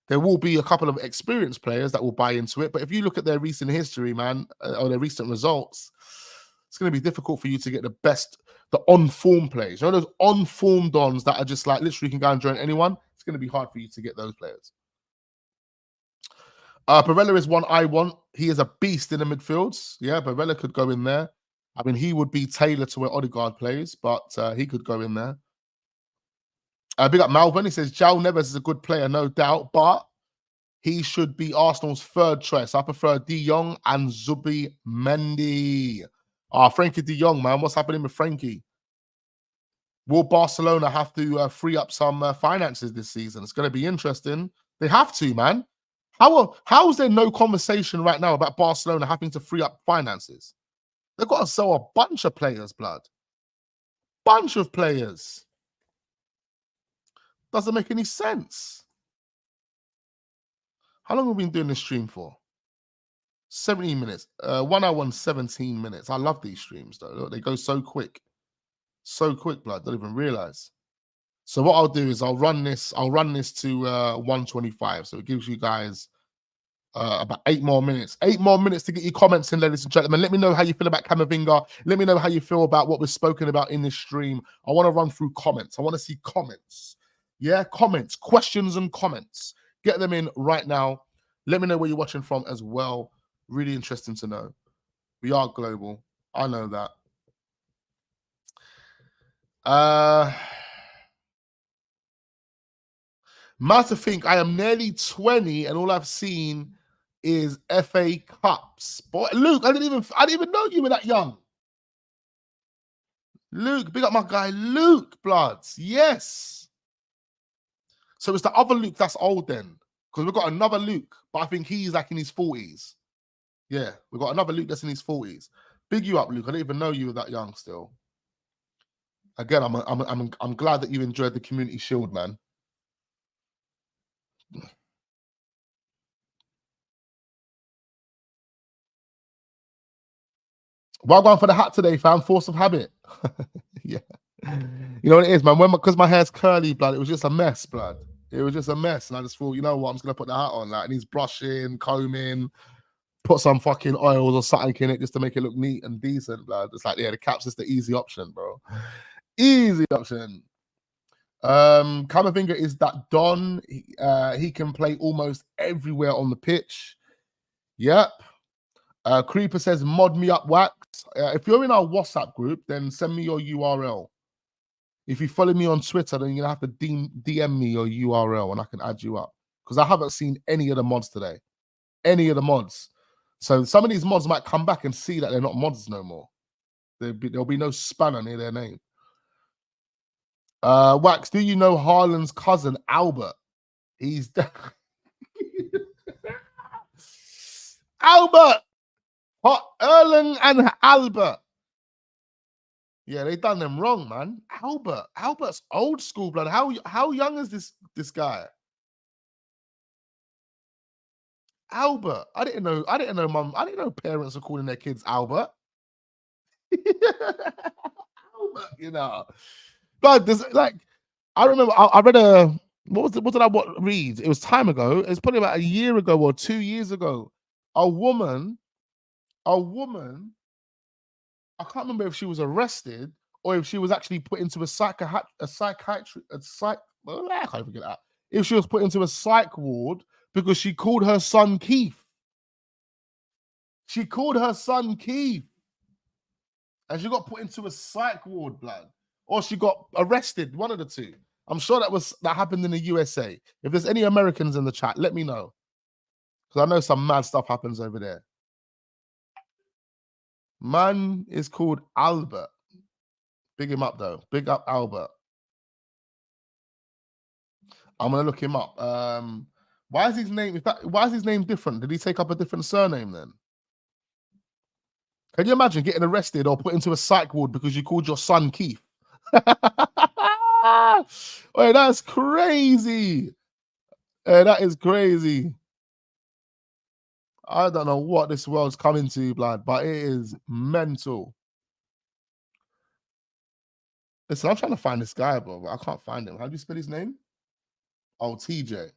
Speaker 1: There will be a couple of experienced players that will buy into it, but if you look at their recent history, man, or their recent results, it's going to be difficult for you to get the on-form players. You know those on-form dons that are just like literally can go and join anyone? It's going to be hard for you to get those players. Barella is one I want. He is a beast in the midfields. Yeah, Barella could go in there. I mean, he would be tailored to where Odegaard plays, but he could go in there. Big up Malvin. He says, João Neves is a good player, no doubt, but he should be Arsenal's third choice. I prefer De Jong and Zubi Mendy. Frankie De Jong, man. What's happening with Frankie? Will Barcelona have to free up some finances this season? It's going to be interesting. They have to, man. How is there no conversation right now about Barcelona having to free up finances? They've got to sell a bunch of players, blood. Bunch of players. Doesn't make any sense. How long have we been doing this stream for? 17 minutes. 1 hour and 17 minutes. I love these streams, though. Look, they go so quick. So quick, blood. Don't even realize. So what I'll do is I'll run this to 125. So it gives you guys about 8 more minutes. 8 more minutes to get your comments in, ladies and gentlemen. Let me know how you feel about Camavinga. Let me know how you feel about what we've spoken about in this stream. I want to run through comments. I want to see comments. Yeah, comments, questions and comments. Get them in right now. Let me know where you're watching from as well. Really interesting to know. We are global. I know that. Matter think I am nearly 20 and all I've seen is FA Cups. Boy, Luke, I didn't even know you were that young. Luke, big up my guy, Luke, bloods. Yes. So it's the other Luke that's old then. Because we've got another Luke, but I think he's like in his 40s. Yeah, we've got another Luke that's in his 40s. Big you up, Luke. I didn't even know you were that young still. Again, I'm glad that you enjoyed the Community Shield, man. Well gone for the hat today, fam. Force of habit. Yeah. You know what it is, man? Because my hair's curly, blood, it was just a mess, blood. It was just a mess. And I just thought, you know what? I'm just going to put the hat on. Like, and he's brushing, combing, put some fucking oils or something in it just to make it look neat and decent, blood. It's like, yeah, the cap's just the easy option, bro. Easy option. Camavinga is that Don. He can play almost everywhere on the pitch. Yep. Creeper says, mod me up, Wax. If you're in our WhatsApp group, then send me your URL. If you follow me on Twitter, then you're going to have to DM me your URL and I can add you up. Because I haven't seen any of the mods today. Any of the mods. So some of these mods might come back and see that they're not mods no more. There'll be no spanner near their name. Wax, do you know Haaland's cousin, Albert? He's... Albert! Erling and Albert. Yeah, they done them wrong, man. Albert's old school, blood. How young is this guy? Albert. I didn't know parents are calling their kids Albert. Albert, you know. But there's like, I remember I read what did I read? It was time ago. It's probably about a year ago or 2 years ago. A woman, I can't remember if she was arrested or if she was actually put into I can't forget that. If she was put into a psych ward because she called her son Keith. She called her son Keith. And she got put into a psych ward, blood. or she got arrested. One of the two. I'm sure that happened in the USA. If there's any Americans in the chat, let me know. Because I know some mad stuff happens over there. Man is called Albert. Big him up though. Big up Albert. I'm gonna look him up. Why is his name? Why is his name different? Did he take up a different surname then? Can you imagine getting arrested or put into a psych ward because you called your son Keith? Wait, that's crazy. That is crazy. I don't know what this world's coming to, blood, but it is mental. Listen, I'm trying to find this guy, bro, but I can't find him. How do you spell his name? Oh, TJ.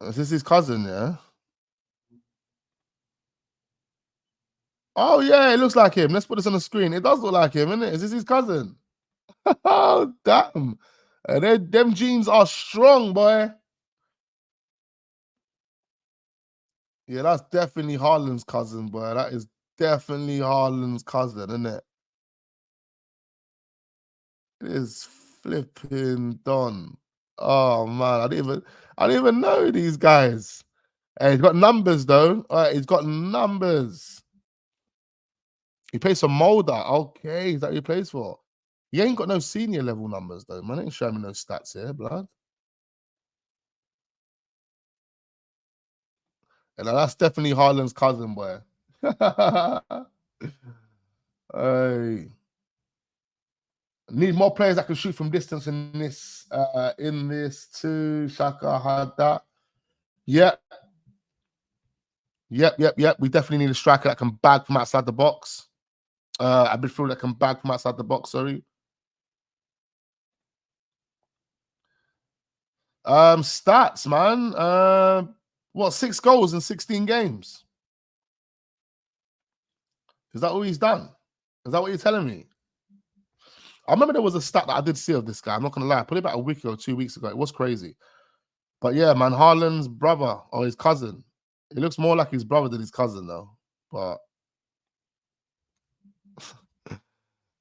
Speaker 1: Is this his cousin, yeah? Oh, yeah, it looks like him. Let's put this on the screen. It does look like him, isn't it? Is this his cousin? Oh, damn. Them genes are strong, boy. Yeah, that's definitely Harlan's cousin, boy. That is definitely Harlan's cousin, isn't it? It is flipping Don. Oh man, I didn't even know these guys. Hey, he's got numbers though. All right, he's got numbers. He plays for Mulder. Okay, is that who he plays for? He ain't got no senior level numbers though, man. Ain't showing me no stats here, blood. And that's definitely Harlan's cousin, boy. Hey. Need more players that can shoot from distance in this too. Shaka had that. Yep. We definitely need a striker that can bag from outside the box. A midfielder that can bag from outside the box, sorry. Stats, man. What, 6 goals in 16 games? Is that all he's done? Is that what you're telling me? I remember there was a stat that I did see of this guy. I'm not gonna lie. I put it about a week or 2 weeks ago. It was crazy. But yeah, man, Haaland's brother or his cousin. It looks more like his brother than his cousin, though. But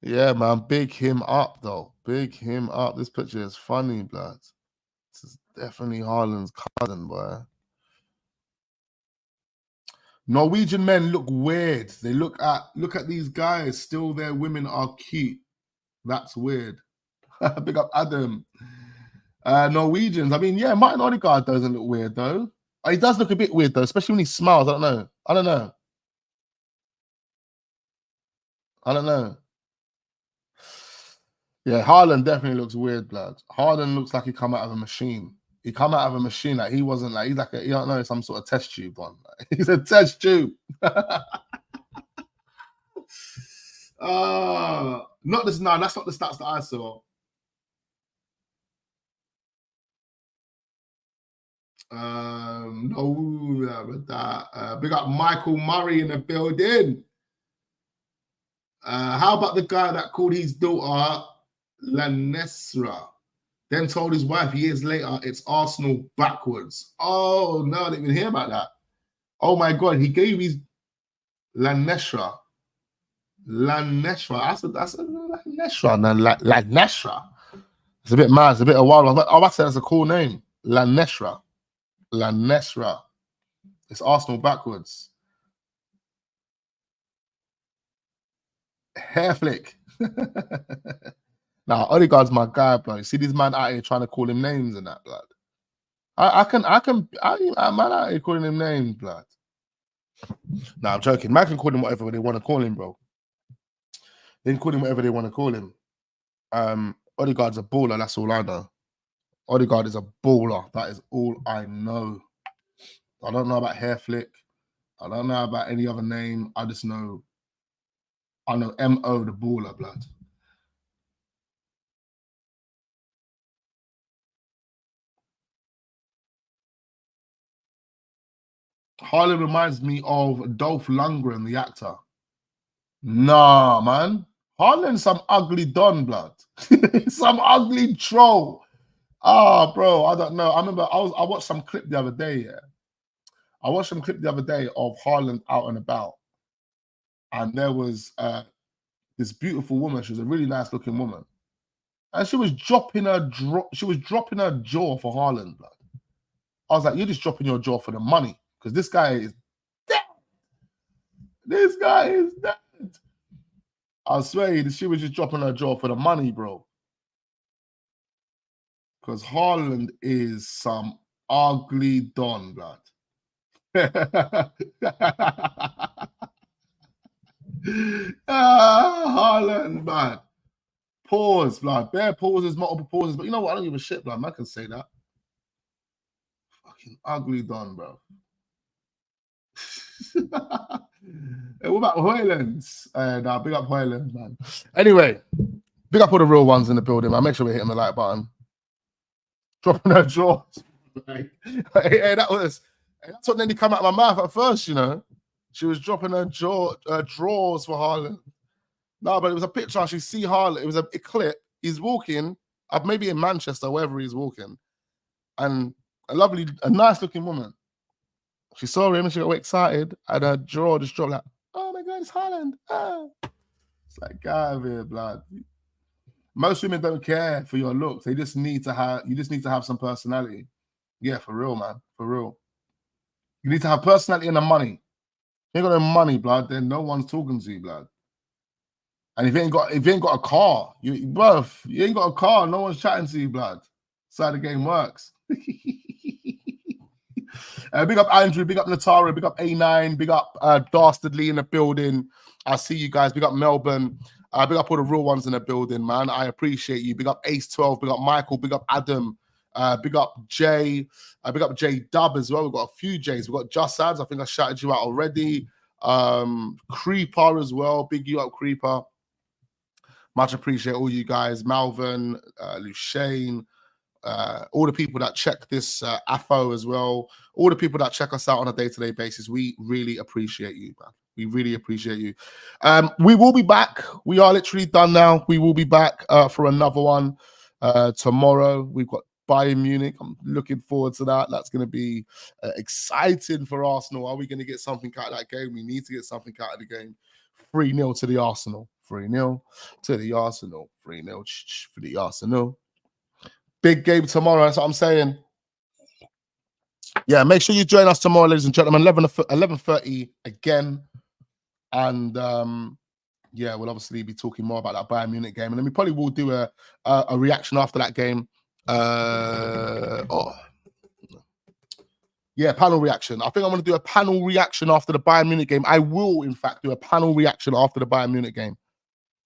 Speaker 1: yeah, man, big him up, though. Big him up. This picture is funny, blood. This is definitely Haaland's cousin, boy. Norwegian men look weird. They look at these guys. Still, their women are cute. That's weird. Big up Adam. Norwegians. I mean, yeah, Martin Odegaard doesn't look weird though. He does look a bit weird though, especially when he smiles. I don't know. I don't know. Yeah, Haaland definitely looks weird, blood. Haaland looks like he come out of a machine. He come out of a machine like he wasn't like he's like you don't know, some sort of test tube one. He's a test tube. Not this. No, that's not the stats that I saw. No, but that big up Michael Murray in the building. How about the guy that called his daughter Lanesra, then told his wife years later it's Arsenal backwards? Oh no, I didn't even hear about that. Oh my god, he gave his Lanesra. That's a Lanesra, no, Lanesra. It's a bit mad. It's a bit of wild one. I say that's a cool name, Lanesra. It's Arsenal backwards. Hair flick. Now, Odegaard's my guy, bro. You see this man out here trying to call him names and that, blood. I'm man out here calling him names, blood. Nah, I'm joking. Man can call him whatever they want to call him, bro. They can call him whatever they want to call him. Odegaard's a baller. That's all I know. Odegaard is a baller. That is all I know. I don't know about hair flick. I don't know about any other name. I just know. I know M.O. the baller, blood. Haaland reminds me of Dolph Lundgren, the actor. Nah, man. Haaland's some ugly don, blood. Some ugly troll. Ah, bro, I don't know. I remember I watched some clip the other day, yeah. I watched some clip the other day of Haaland out and about. and there was this beautiful woman. She was a really nice looking woman, and she was dropping her jaw for Haaland. Blood. I was like, you're just dropping your jaw for the money because this guy is dead. This guy is dead. I swear you, she was just dropping her jaw for the money, bro. Because Haaland is some ugly don, blood. Haaland, man. Pause, blood. Bare pauses, multiple pauses. But you know what? I don't give a shit, blood. Man can say that. Fucking ugly don, bro. Hey, what about Hoylands? Nah, big up Hoylands, man. Anyway, big up all the real ones in the building, man. Make sure we hit the like button. Dropping her jaws. Hey, that's what nearly come out of my mouth at first, you know. She was dropping her drawers for Haaland. No, but it was a picture. She see Haaland. It was a clip. He's walking, maybe in Manchester, wherever he's walking, and a nice looking woman. She saw him and she got excited, and her jaw just dropped like, "Oh my God, it's Haaland!" Ah. It's like, get out of here, blood. Most women don't care for your looks. You just need to have some personality. Yeah, for real, man. For real. You need to have personality and the money. If you ain't got no money, blood, then no one's talking to you, blood. And if you ain't got a car, you ain't got a car, no one's chatting to you, blood. That's how the game works. Big up Andrew, big up Natara, big up A9, big up Dastardly in the building. I see you guys. Big up Melbourne. Big up all the real ones in the building, man. I appreciate you. Big up Ace12, big up Michael, big up Adam, big up Jay, big up J Dub as well. We've got a few J's. We've got Just Ads. I think I shouted you out already. Creeper as well. Big you up, Creeper. Much appreciate all you guys. Malvin, Lushane, all the people that check this AFO as well. All the people that check us out on a day-to-day basis. We really appreciate you, man. We really appreciate you. We will be back. We are literally done now. We will be back for another one tomorrow. We've got Bayern Munich. I'm looking forward to that. That's going to be exciting for Arsenal. Are we going to get something out of that game? We need to get something out of the game. 3-0 to the Arsenal. 3-0 to the Arsenal. 3-0 for the Arsenal. Big game tomorrow. That's what I'm saying. Yeah, make sure you join us tomorrow, ladies and gentlemen. 11:30 again. And yeah, we'll obviously be talking more about that Bayern Munich game. And then we probably will do a reaction after that game. Yeah, panel reaction. I think I'm going to do a panel reaction after the Bayern Munich game. I will, in fact, do a panel reaction after the Bayern Munich game.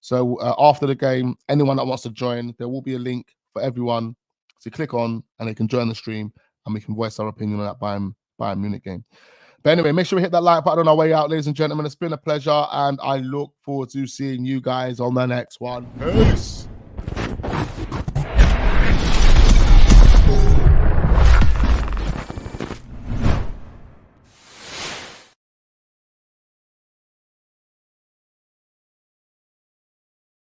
Speaker 1: So after the game, anyone that wants to join, there will be a link for everyone to click on, and they can join the stream, and we can voice our opinion on that Bayern Munich game. But anyway, make sure we hit that like button on our way out, ladies and gentlemen. It's been a pleasure, and I look forward to seeing you guys on the next one. Peace.